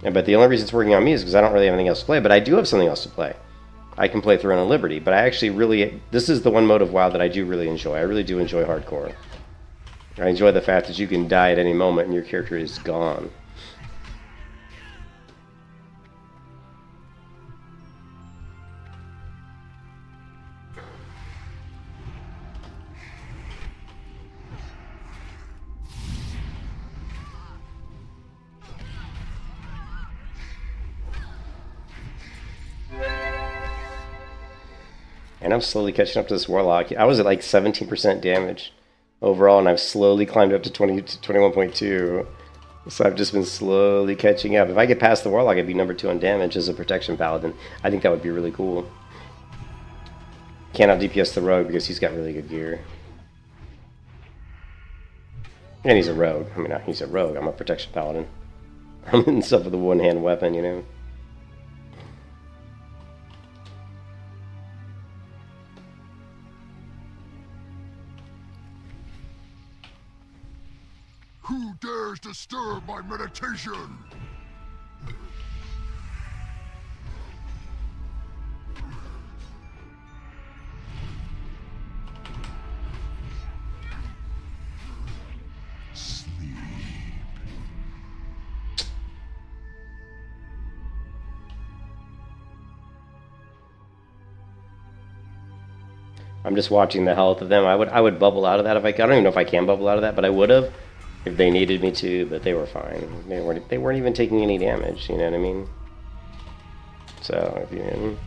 But the only reason it's working on me is because I don't really have anything else to play. But I do have something else to play. I can play Throne of Liberty. But I actually really... This is the one mode of WoW that I do really enjoy. I really do enjoy hardcore. I enjoy the fact that you can die at any moment and your character is gone. And I'm slowly catching up to this Warlock. I was at like 17% damage overall, and I've slowly climbed up to 21.2. So I've just been slowly catching up. If I get past the Warlock, I'd be number 2 on damage as a protection paladin. I think that would be really cool. Can't out DPS the Rogue because he's got really good gear. And he's a Rogue. I mean, he's a Rogue. I'm a protection paladin. I'm in stuff with a one-hand weapon, Who dares disturb my meditation? Sleep. I'm just watching the health of them. I would bubble out of that if I don't even know if I can bubble out of that, but I would have if they needed me to, but they were fine. They weren't even taking any damage, you know what I mean? So, if you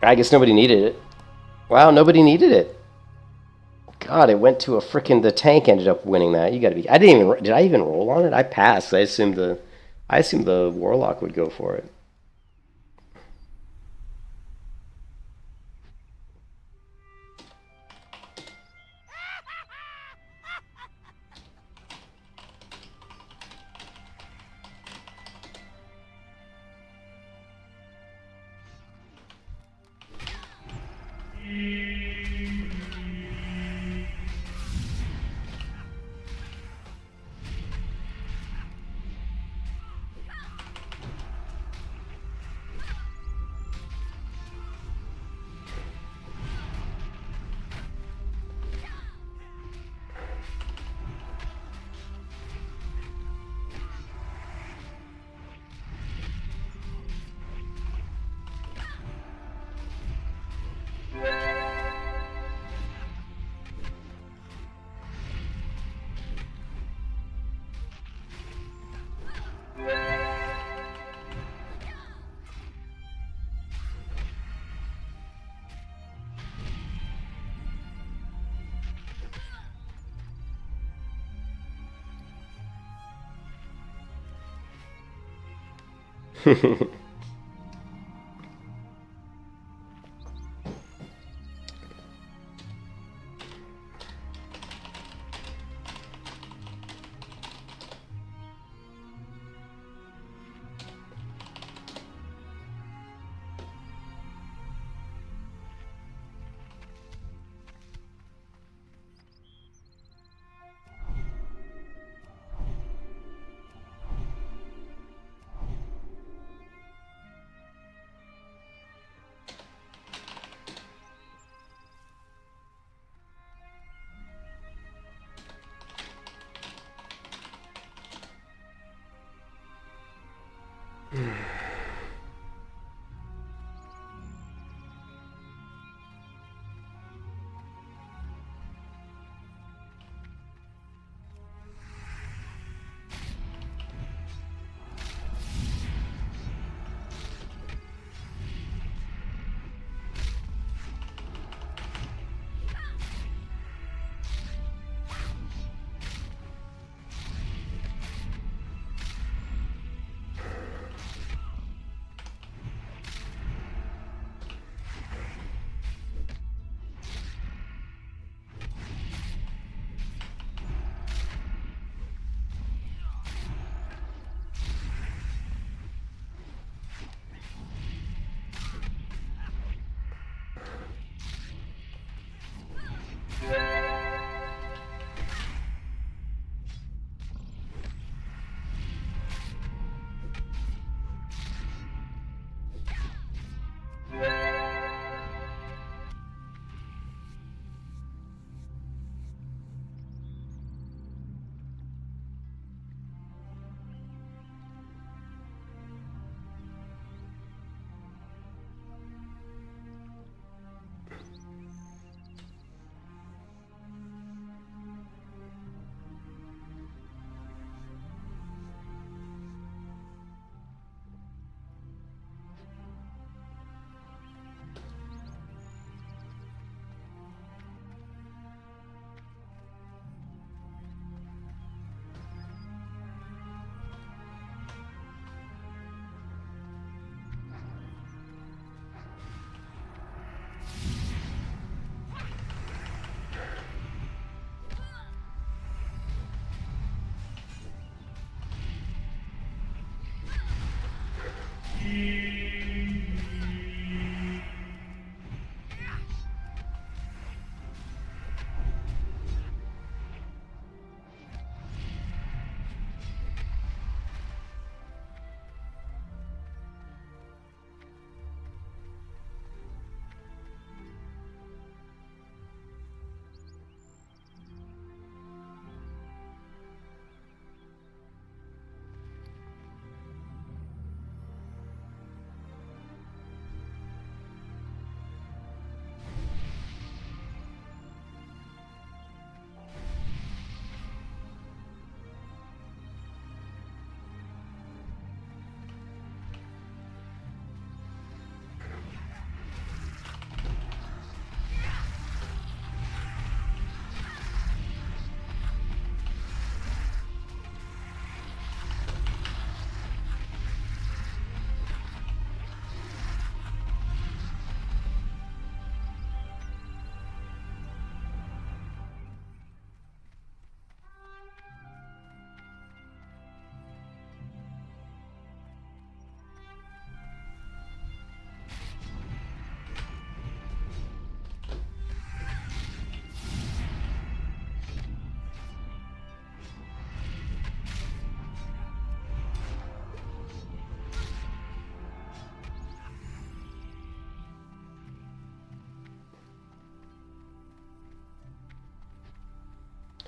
I guess nobody needed it. Wow, nobody needed it. God, it went to a frickin' the tank ended up winning that. You gotta be. I didn't even. Did I even roll on it? I passed. I assumed the warlock would go for it.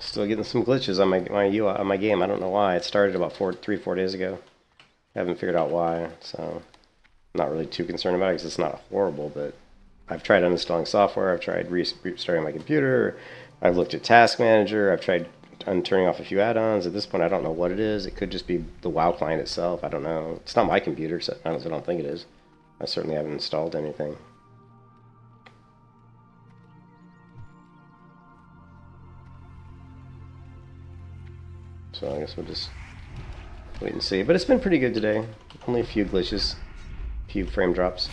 Still getting some glitches on my UI, on my game. I don't know why. It started about 3-4 days ago. I haven't figured out why, so I'm not really too concerned about it because it's not horrible. But I've tried uninstalling software. I've tried restarting my computer. I've looked at Task Manager. I've tried turning off a few add-ons. At this point, I don't know what it is. It could just be the WoW client itself. I don't know. It's not my computer, so I don't think it is. I certainly haven't installed anything. So I guess we'll just wait and see. But it's been pretty good today. Only a few glitches, a few frame drops.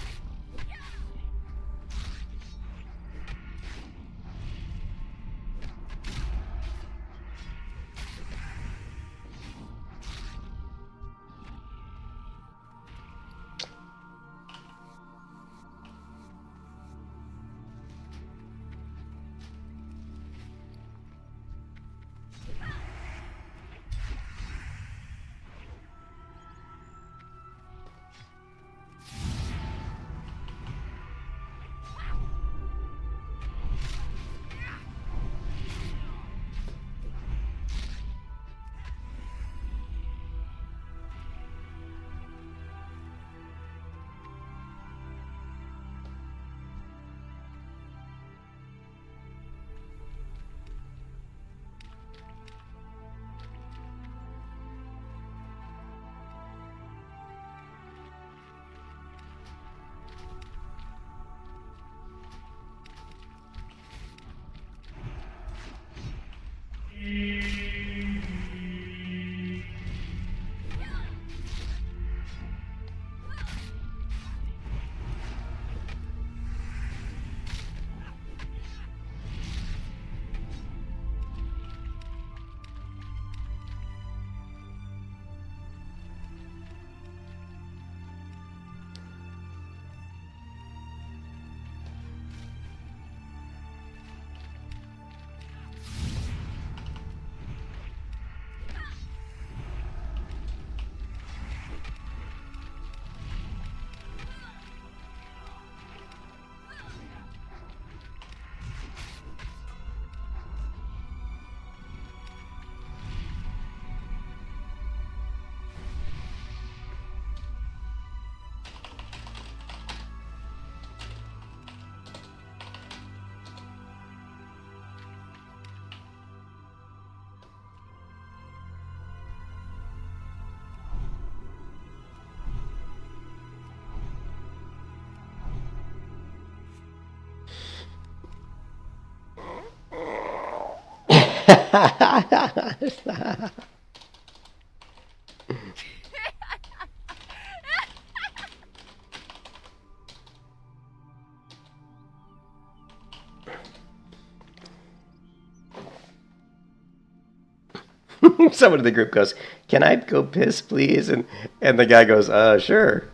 Someone in the group goes, "Can I go piss, please?" And the guy goes, "Sure."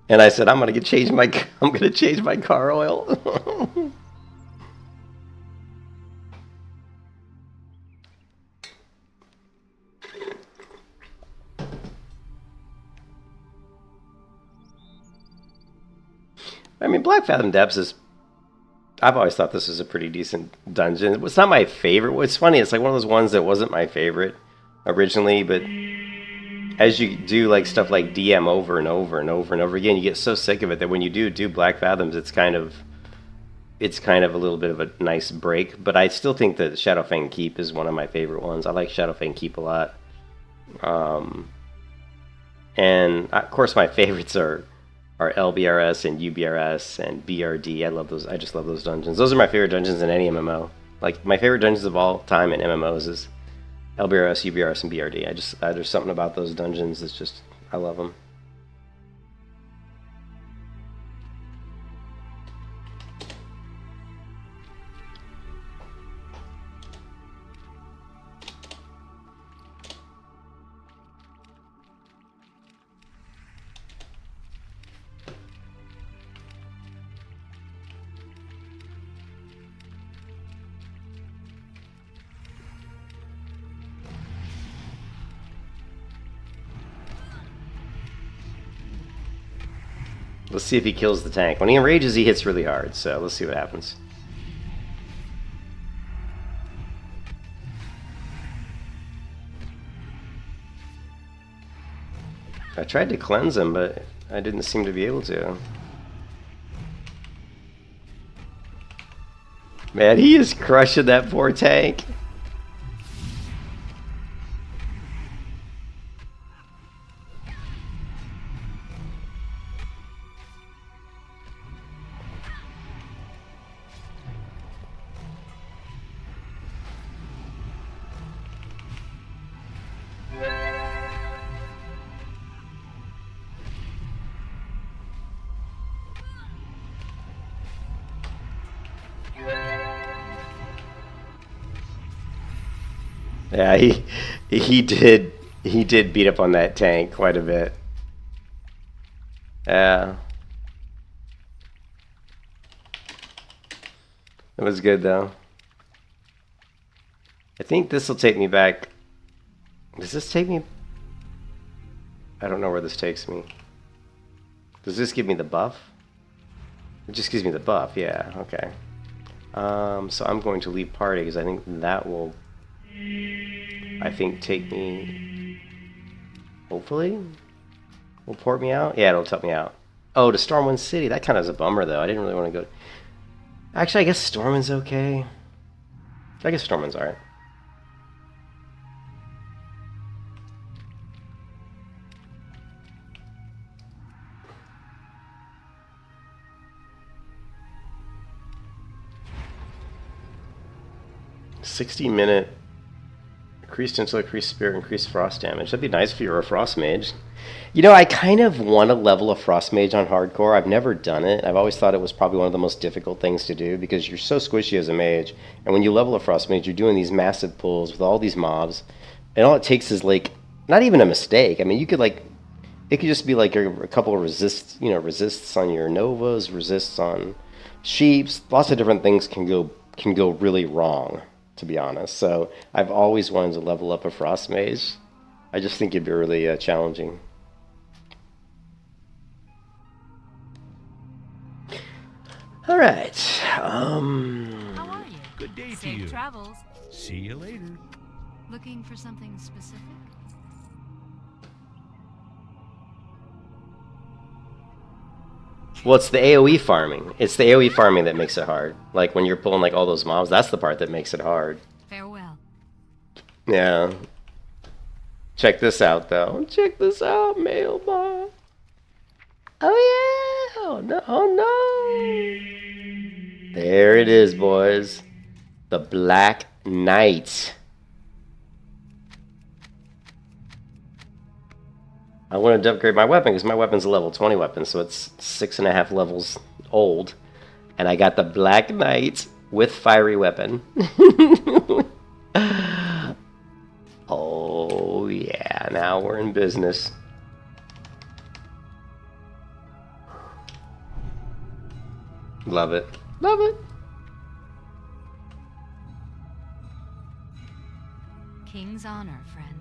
And I said, I'm gonna change my car oil." I mean, Black Fathom Depths is... I've always thought this was a pretty decent dungeon. It's not my favorite. It's funny, it's like one of those ones that wasn't my favorite originally, but as you do like stuff like DM over and over and over and over again, you get so sick of it that when you do Black Fathoms, it's kind of a little bit of a nice break. But I still think that Shadowfang Keep is one of my favorite ones. I like Shadowfang Keep a lot. And of course my favorites are LBRS and UBRS and BRD. I love those. I just love those dungeons. Those are my favorite dungeons in any MMO. Like, my favorite dungeons of all time in MMOs is LBRS, UBRS, and BRD. There's something about those dungeons that's just, I love them. Let's see if he kills the tank. When he enrages, he hits really hard, so let's see what happens. I tried to cleanse him, but I didn't seem to be able to. Man, he is crushing that poor tank. Yeah, he did beat up on that tank quite a bit. Yeah. It was good though. I think this will take me back. Does this take me? I don't know where this takes me. Does this give me the buff? It just gives me the buff, yeah, okay. So I'm going to leave party because I think that will take me, hopefully, will port me out? Yeah, it'll tip me out. Oh, to Stormwind City. That kind of is a bummer, though. I didn't really want to go. Actually, I guess Stormwind's okay. I guess Stormwind's alright. $60-minute increased intellect, increased spirit, increased frost damage. That'd be nice if you were a frost mage. You know, I kind of want to level a frost mage on hardcore. I've never done it. I've always thought it was probably one of the most difficult things to do because you're so squishy as a mage. And when you level a frost mage, you're doing these massive pulls with all these mobs. And all it takes is, like, not even a mistake. I mean, you could, like, it could just be, like, a couple of resists on your novas, resists on sheeps. Lots of different things can go really wrong, to be honest. So I've always wanted to level up a frost mage. I just think it'd be really challenging. All right. How are you? Good day to Safe you. travels. See you later. Looking for something specific? Well, it's the AoE farming. It's the AoE farming that makes it hard. Like when you're pulling like all those mobs, that's the part that makes it hard. Farewell. Yeah. Check this out, though. Check this out, mailbot. Oh yeah! Oh no! Oh no! There it is, boys. The Black Knight. I wanted to upgrade my weapon because my weapon's a level 20 weapon, so it's 6.5 levels old. And I got the Black Knight with fiery weapon. Oh yeah, now we're in business. Love it. Love it. King's honor, friend.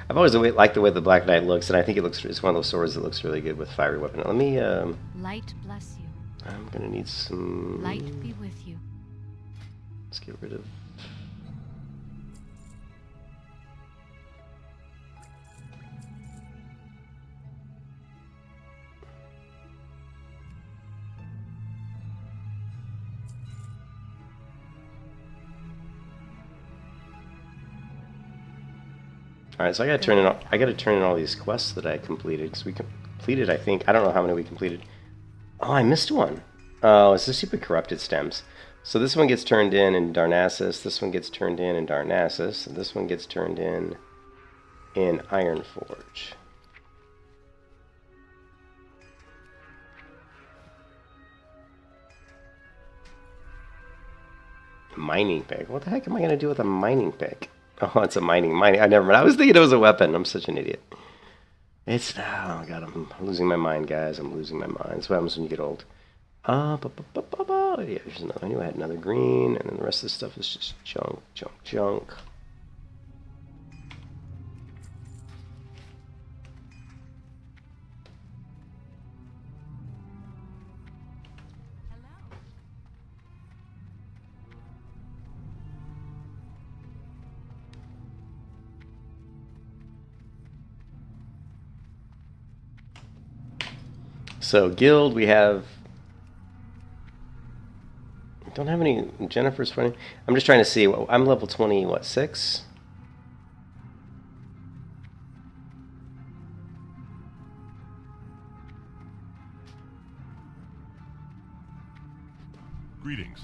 I've always liked the way the Black Knight looks, and I think it's one of those swords that looks really good with fiery weapon. Let me, Light bless you. I'm gonna need some... Light be with you. Let's get rid of... Alright, so I gotta turn in all these quests that I completed, because we completed, I think, I don't know how many we completed. Oh, I missed one. Oh, it's the Super Corrupted Stems. So this one gets turned in Darnassus, this one gets turned in Darnassus, and this one gets turned in Ironforge. Mining pick. What the heck am I gonna do with a mining pick? Oh, it's a mining. I never mind. I was thinking it was a weapon. I'm such an idiot. It's... Oh, God, I'm losing my mind, guys. I'm losing my mind. That's what happens when you get old. Yeah, there's another... I knew I had another green, and then the rest of this stuff is just junk, junk, junk. So guild, we have. Don't have any Jennifer's funny. I'm just trying to see. I'm level 20. What 6? Greetings.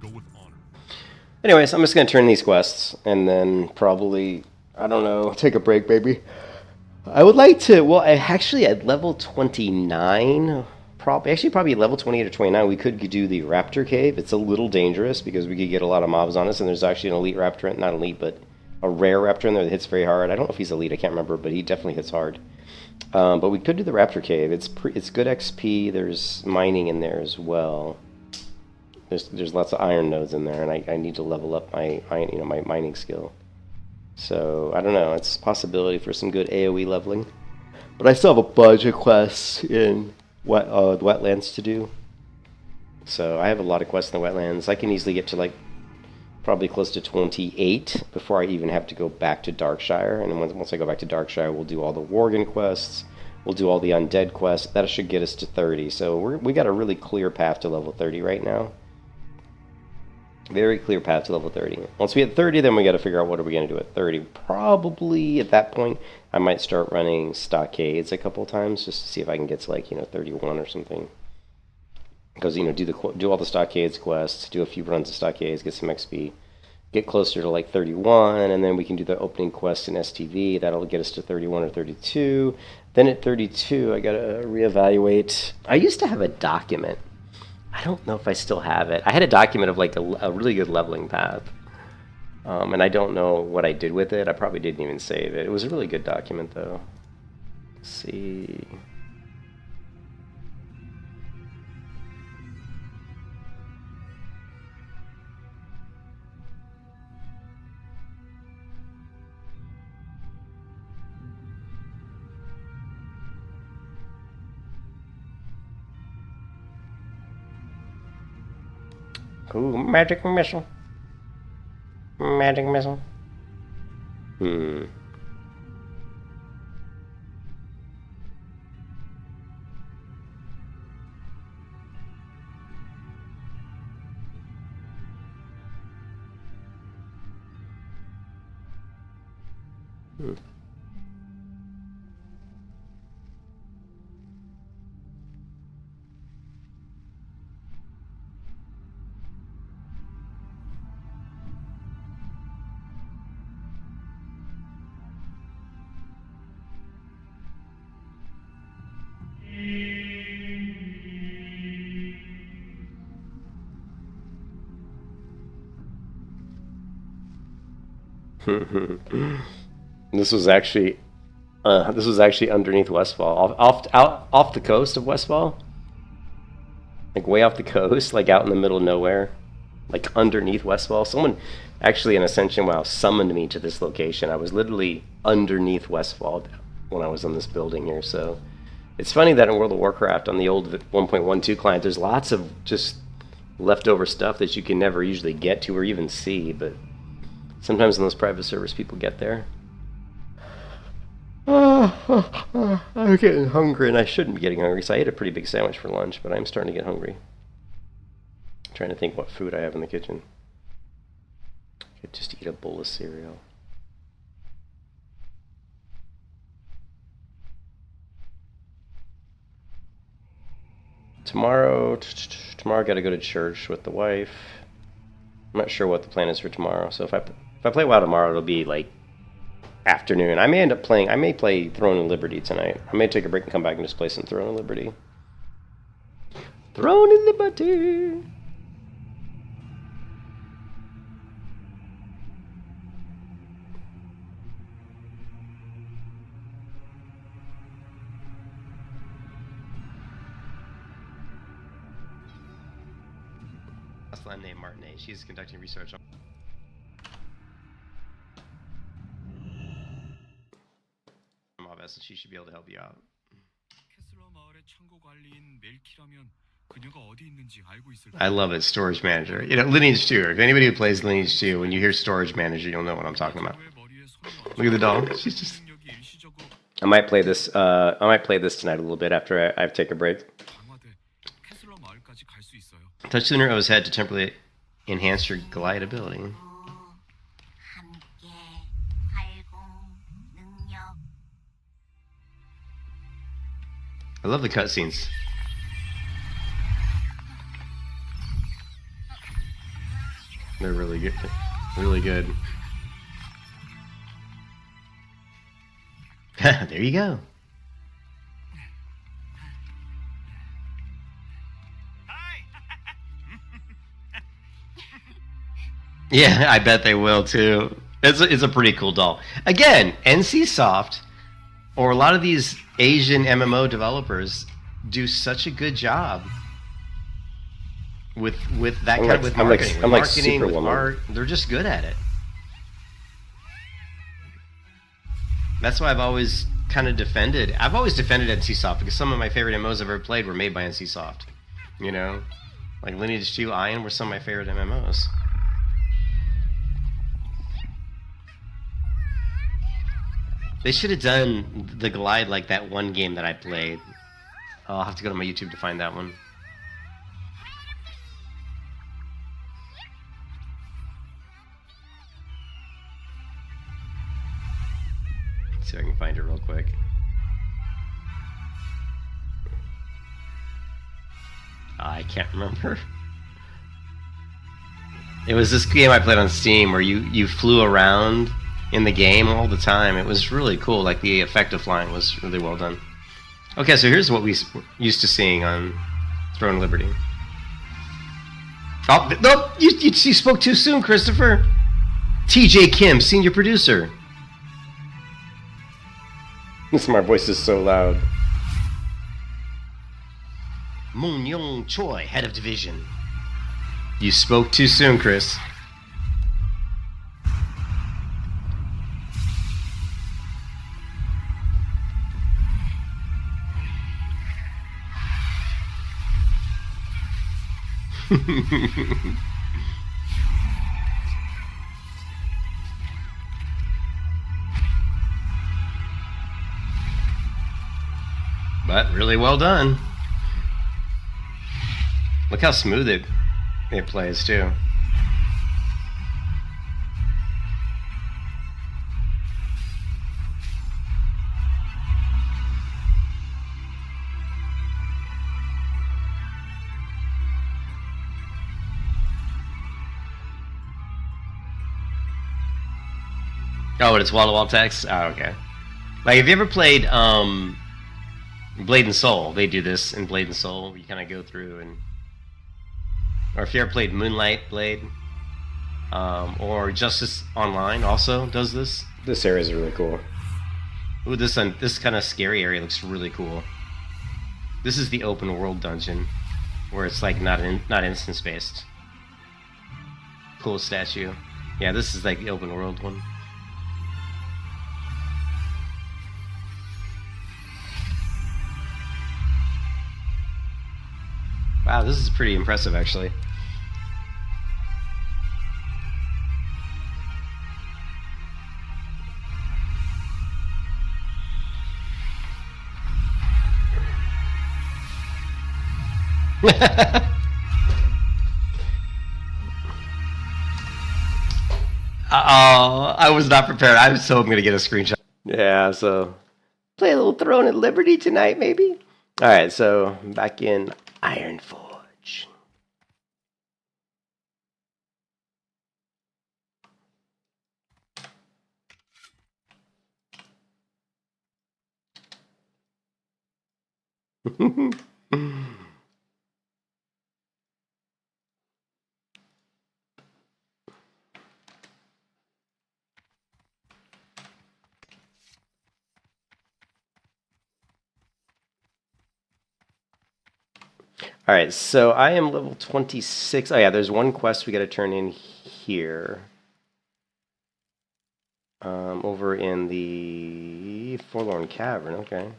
Go with honor. Anyways, I'm just gonna turn these quests and then probably, I don't know, take a break, baby. I would like to. Well, actually at level 29, probably level 28 or 29, we could do the Raptor Cave. It's a little dangerous because we could get a lot of mobs on us, and there's actually an elite Raptor, not elite, but a rare Raptor in there that hits very hard. I don't know if he's elite, I can't remember, but he definitely hits hard. But we could do the Raptor Cave. It's good XP. There's mining in there as well. There's lots of iron nodes in there, and I need to level up my mining skill. So I don't know. It's a possibility for some good AOE leveling. But I still have a bunch of quests in wetlands to do. So I have a lot of quests in the wetlands. I can easily get to like probably close to 28 before I even have to go back to Darkshire. And then once I go back to Darkshire, we'll do all the Worgen quests. We'll do all the undead quests. That should get us to 30. So we got a really clear path to level 30 right now. Very clear path to level 30. Once we hit 30, then we got to figure out what are we going to do at 30. Probably at that point, I might start running stockades a couple times just to see if I can get to like 31 or something. Because do all the stockades quests, do a few runs of stockades, get some XP, get closer to like 31, and then we can do the opening quest in STV. That'll get us to 31 or 32. Then at 32, I gotta reevaluate. I used to have a document. I don't know if I still have it. I had a document of like a really good leveling path. And I don't know what I did with it. I probably didn't even save it. It was a really good document though. Let's see. Ooh, magic missile. Magic missile. Hmm. This was actually underneath Westfall, off the coast of Westfall, like way off the coast, like out in the middle of nowhere, like underneath Westfall. Someone actually in Ascension WoW summoned me to this location. I was literally underneath Westfall when I was on this building here. So it's funny that in World of Warcraft on the old 1.12 client, there's lots of just leftover stuff that you can never usually get to or even see, but sometimes in those private servers, people get there. I'm getting hungry, and I shouldn't be getting hungry, so I ate a pretty big sandwich for lunch, but I'm starting to get hungry. I'm trying to think what food I have in the kitchen. I could just eat a bowl of cereal. Tomorrow I gotta go to church with the wife. I'm not sure what the plan is for tomorrow, so if I play WoW tomorrow, it'll be like afternoon. I may play Throne of Liberty tonight. I may take a break and come back and just play some Throne of Liberty. Throne of Liberty! Last line named Martinet. She's conducting research on so she should be able to help you out. I love it, Storage Manager. Lineage 2. If anybody who plays Lineage 2, when you hear Storage Manager, you'll know what I'm talking about. Look at the doll. She's just... I might play this. I might play this tonight a little bit after I take a break. 강화돼 캐슬러 마을까지 갈 수 있어요. Touch the inner O's head to temporarily enhance your glide ability. 함께 활공 능력 I love the cutscenes. They're really good. Really good. There you go. Yeah, I bet they will too. It's a pretty cool doll. Again, NCSoft or a lot of these Asian MMO developers do such a good job with that kind of with marketing. With marketing, with art, they're just good at it. That's why I've always kind of defended. I've always defended NCSoft because some of my favorite MMOs I've ever played were made by NCSoft. You know, like Lineage 2, Iron were some of my favorite MMOs. They should have done the glide like that one game that I played. Oh, I'll have to go to my YouTube to find that one. Let's see if I can find it real quick. I can't remember. It was this game I played on Steam where you flew around in the game all the time. It was really cool. Like the effect of flying was really well done. Okay, so here's what we used to seeing on Throne of Liberty. Oh, no, you spoke too soon, Christopher. TJ Kim, senior producer. My voice is so loud. Moon Young Choi, head of division. You spoke too soon, Chris. But really well done. Look how smooth it plays too. Oh, and it's wall-to-wall text? Oh, okay. Like, have you ever played Blade and Soul? They do this in Blade and Soul, where you kind of go through and... Or if you ever played Moonlight Blade, or Justice Online also does this. This area is really cool. Ooh, this kind of scary area looks really cool. This is the open world dungeon, where it's like not instance-based. Cool statue. Yeah, this is like the open world one. Wow, this is pretty impressive, actually. I was not prepared. I was so I'm gonna get a screenshot. Yeah, so play a little Throne at Liberty tonight, maybe. All right, so back in Ironforge. All right, so I am level 26. Oh yeah, there's one quest we got to turn in here. Over in the Forlorn Cavern, okay.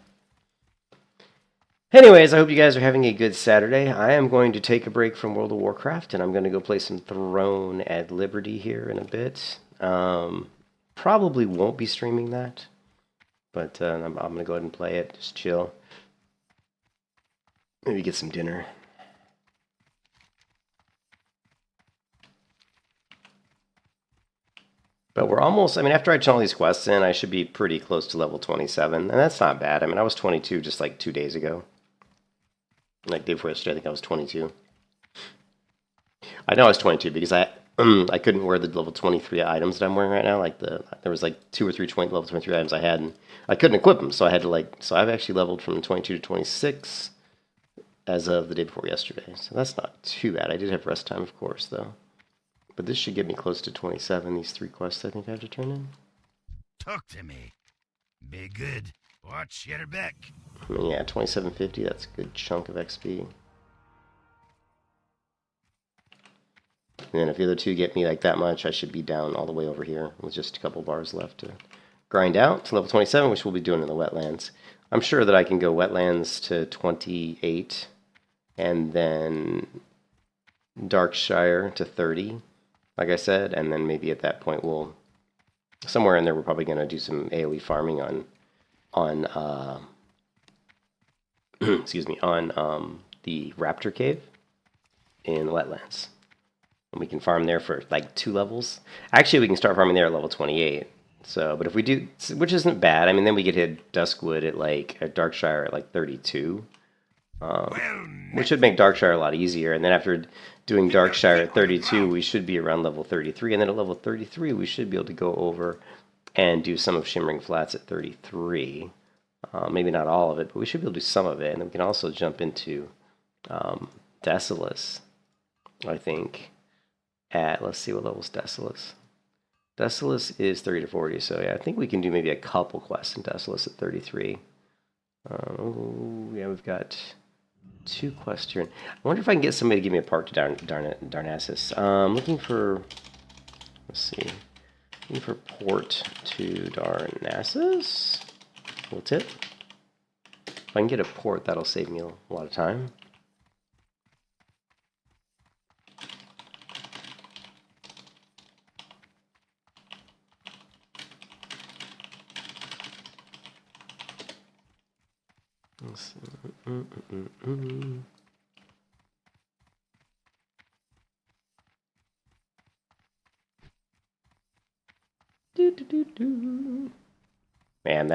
Anyways, I hope you guys are having a good Saturday. I am going to take a break from World of Warcraft, and I'm going to go play some Throne at Liberty here in a bit. Probably won't be streaming that. But I'm going to go ahead and play it. Just chill. Maybe get some dinner. But we're almost, I mean, after I turn all these quests in, I should be pretty close to level 27. And that's not bad. I mean, I was 22 just like 2 days ago. Like day before yesterday, I think I was 22. I know I was 22 because I couldn't wear the level 23 items that I'm wearing right now. Like there was like 2 or 3 level 23 items I had, and I couldn't equip them. So I had to so I've actually leveled from 22 to 26 as of the day before yesterday. So that's not too bad. I did have rest time, of course, though. But this should get me close to 27, these 3 quests I think I have to turn in. Talk to me. Be good. Watch your back. I mean, yeah, 2750, that's a good chunk of XP. And then if the other 2 get me like that much, I should be down all the way over here with just a couple bars left to grind out to level 27, which we'll be doing in the wetlands. I'm sure that I can go wetlands to 28 and then Darkshire to 30. Like I said, and then maybe at that point we'll, somewhere in there we're probably going to do some AoE farming on excuse me, on the Raptor Cave in the wetlands. And we can farm there for like 2 levels. Actually, we can start farming there at level 28. So, but if we do, which isn't bad, I mean, then we could hit Duskwood at Darkshire at like 32. Which would make Darkshire a lot easier. And then after doing Darkshire at 32, we should be around level 33. And then at level 33, we should be able to go over and do some of Shimmering Flats at 33. Maybe not all of it, but we should be able to do some of it. And then we can also jump into Desolus, I think, at, let's see, what level's Desolus? Desolus is 30 to 40, so yeah, I think we can do maybe a couple quests in Desolus at 33. Yeah, we've got 2 quests here. I wonder if I can get somebody to give me a part to Darnassus. Looking for, let's see, looking for port to Darnassus. Little tip. If I can get a port, that'll save me a lot of time. Let's see. Man,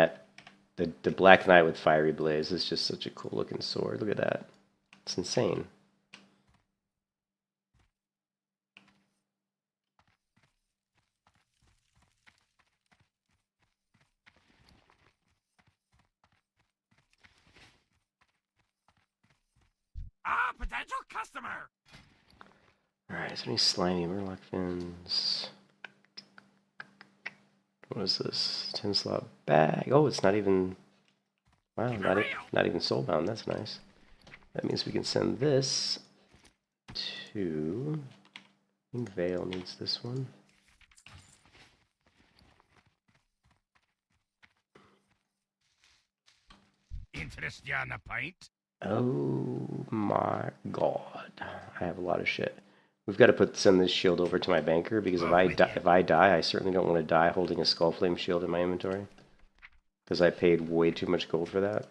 the Black Knight with Fiery Blaze is just such a cool looking sword. Look at that. It's insane. Ah, potential customer. Alright, is there any slimy Murloc fins? What is this? 10 slot bag. Oh, it's not even, wow, not even soulbound. That's nice. That means we can send this to, I think Vale needs this one. Interest you on a pint? Oh my god. I have a lot of shit. We've got to send this shield over to my banker, because if I die, I certainly don't want to die holding a Skullflame shield in my inventory. Because I paid way too much gold for that.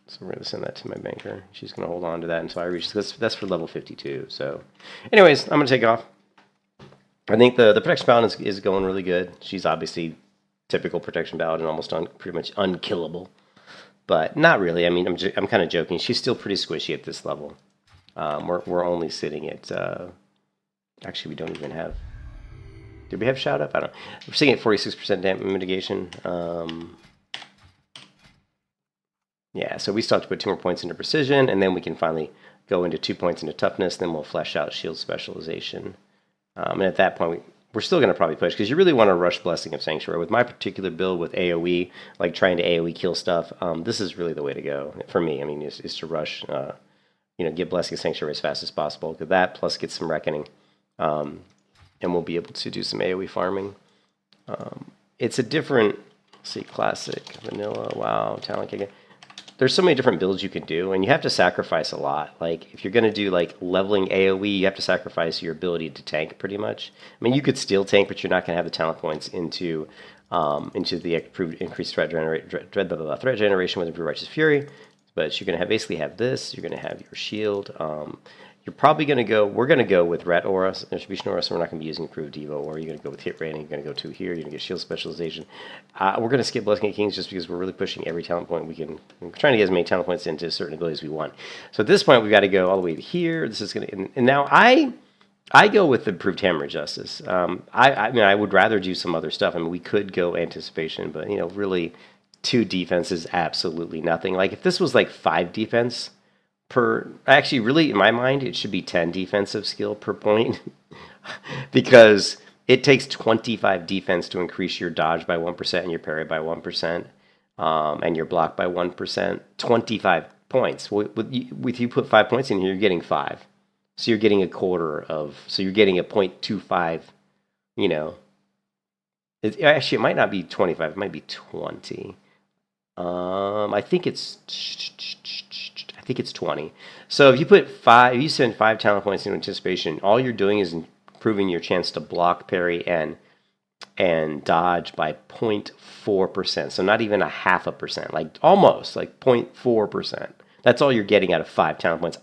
So we're going to send that to my banker. She's going to hold on to that until I reach, that's for level 52. So anyways, I'm going to take off. I think the Protection Paladin is going really good. She's obviously typical Protection Paladin, almost pretty much unkillable. But not really. I mean, I'm kind of joking. She's still pretty squishy at this level. We're only sitting at, actually we don't even have, did we have Shout Up? I don't know. We're sitting at 46% damage mitigation. Yeah, so we still have to put 2 more points into Precision, and then we can finally go into 2 points into Toughness, then we'll flesh out Shield Specialization. And at that point, we're still going to probably push, because you really want to rush Blessing of Sanctuary. With my particular build with AoE, like trying to AoE kill stuff, this is really the way to go for me. I mean, is to rush, get Blessing of Sanctuary as fast as possible. Because that plus get some Reckoning, and we'll be able to do some AoE farming. It's a different, let's see, Classic, Vanilla, WoW, Talent Kick. there's so many different builds you can do, and you have to sacrifice a lot. Like, if you're going to do, like, leveling AoE, you have to sacrifice your ability to tank, pretty much. I mean, you could still tank, but you're not going to have the talent points into the improved increased threat generation with improved Righteous Fury. But you're going to basically have this. You're going to have your shield. You're probably going to go, we're going to go with Ret Aura, Distribution Aura, so we're not going to be using Improved Devo, or you're going to go with Hit Rating, you're going to go 2 here, you're going to get Shield Specialization. We're going to skip Blessing of Kings just because we're really pushing every talent point we can. We're trying to get as many talent points into certain abilities we want. So at this point, we've got to go all the way to here. This is going to, and now I go with Improved Hammer of Justice. I mean, I would rather do some other stuff. I mean, we could go Anticipation, but, you know, really 2 defense is absolutely nothing. Like, if this was like 5 defense actually, really, in my mind, it should be 10 defensive skill per point because it takes 25 defense to increase your dodge by 1% and your parry by 1% and your block by 1%. 25 points. With you put 5 points in here, you're getting 5. So you're getting a quarter of, so you're getting a 0.25, you know. Actually, it might not be 25, it might be 20. I think it's 20. So if you put 5, if you spend 5 talent points into Anticipation, all you're doing is improving your chance to block, parry, and dodge by 0.4%. So not even a 0.5%, like almost like 0.4%. That's all you're getting out of 5 talent points.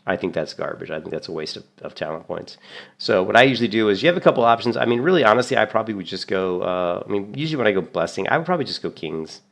I think that's garbage. I think that's a waste of talent points. So what I usually do is you have a couple options. I mean, really, honestly, I probably would just go, usually when I go Blessing, I would probably just go Kings.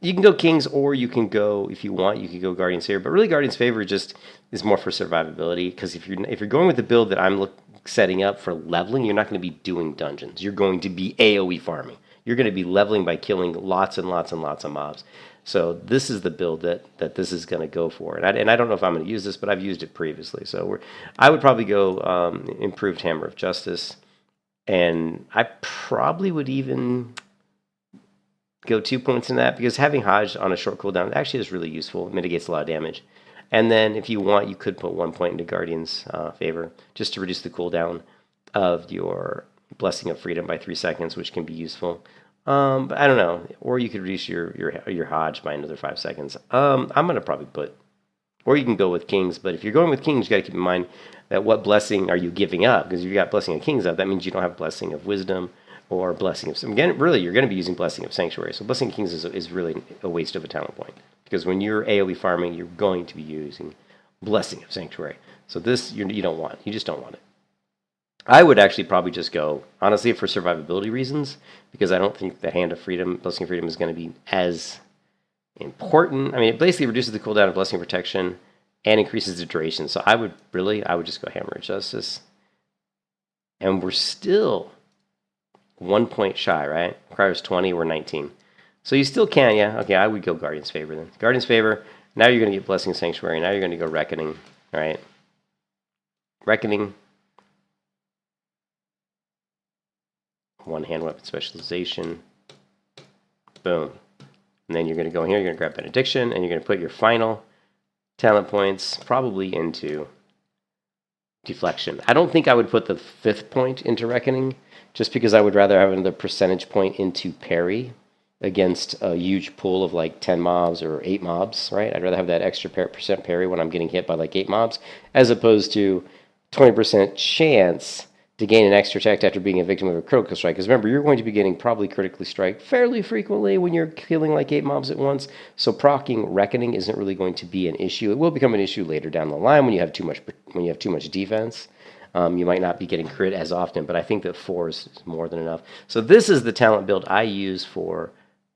You can go Kings, or you can go, if you want, you can go Guardian's Favor. But really, Guardian's Favor just is more for survivability, because if you're going with the build that I'm setting up for leveling, you're not going to be doing dungeons. You're going to be AoE farming. You're going to be leveling by killing lots and lots and lots of mobs. So this is the build that this is going to go for. And I don't know if I'm going to use this, but I've used it previously. So I would probably go Improved Hammer of Justice. And I probably would even go 2 points in that, because having Hodge on a short cooldown actually is really useful. It mitigates a lot of damage. And then if you want, you could put 1 point into Guardian's Favor, just to reduce the cooldown of your Blessing of Freedom by 3 seconds, which can be useful. But I don't know. Or you could reduce your Hodge by another 5 seconds. I'm going to probably put, or you can go with Kings. But if you're going with Kings, you got to keep in mind that what blessing are you giving up? Because if you got Blessing of Kings up, that means you don't have Blessing of Wisdom or Blessing of... Again, really, you're going to be using Blessing of Sanctuary. So Blessing of Kings is really a waste of a talent point. Because when you're AoE farming, you're going to be using Blessing of Sanctuary. So this, you don't want. You just don't want it. I would actually probably just go, honestly, for survivability reasons, because I don't think the Hand of Freedom, Blessing of Freedom, is going to be as important. I mean, it basically reduces the cooldown of Blessing of Protection and increases the duration. So I would just go Hammer of Justice. And we're still 1 point shy, right? Requires 20, we're 19. So you still can, yeah. Okay, I would go Guardian's Favor then. Guardian's Favor, now you're going to get Blessing of Sanctuary. Now you're going to go Reckoning, all right? Reckoning. 1 hand weapon specialization. Boom. And then you're going to go in here, you're going to grab Benediction, and you're going to put your final talent points probably into Deflection. I don't think I would put the 5th point into Reckoning, just because I would rather have another percentage point into Parry against a huge pool of like 10 mobs or 8 mobs, right? I'd rather have that extra percent parry when I'm getting hit by like 8 mobs, as opposed to 20% chance to gain an extra attack after being a victim of a critical strike. Because remember, you're going to be getting probably critically strike fairly frequently when you're killing like 8 mobs at once. So proccing Reckoning isn't really going to be an issue. It will become an issue later down the line when you have too much defense. You might not be getting crit as often, but I think that 4 is more than enough. So this is the talent build I use for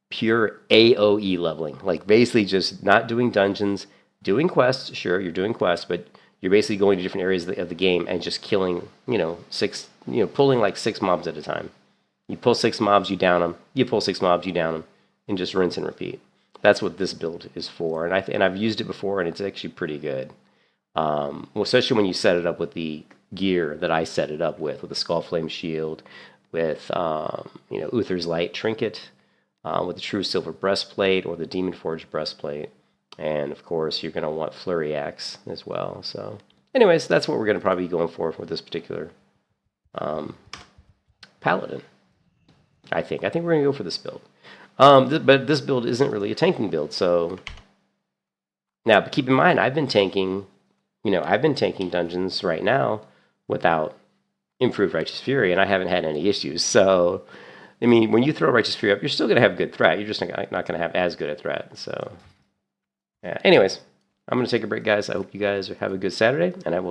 pure AoE leveling. Like basically just not doing dungeons, doing quests. Sure, you're doing quests, but you're basically going to different areas of the game and just killing, pulling like 6 mobs at a time. You pull 6 mobs, you down them. You pull 6 mobs, you down them, and just rinse and repeat. That's what this build is for, and I've used it before, and it's actually pretty good. Especially when you set it up with the gear that I set it up with the Skullflame Shield, with Uther's Light Trinket, with the True Silver Breastplate or the Demon Forge Breastplate. And, of course, you're going to want Flurry Axe as well. So, anyways, that's what we're going to probably be going for this particular Paladin. I think we're going to go for this build. But this build isn't really a tanking build, so... Now, but keep in mind, I've been tanking dungeons right now without improved Righteous Fury, and I haven't had any issues. So, I mean, when you throw Righteous Fury up, you're still going to have good threat. You're just not going to have as good a threat. So, yeah. Anyways, I'm going to take a break, guys. I hope you guys have a good Saturday, and I will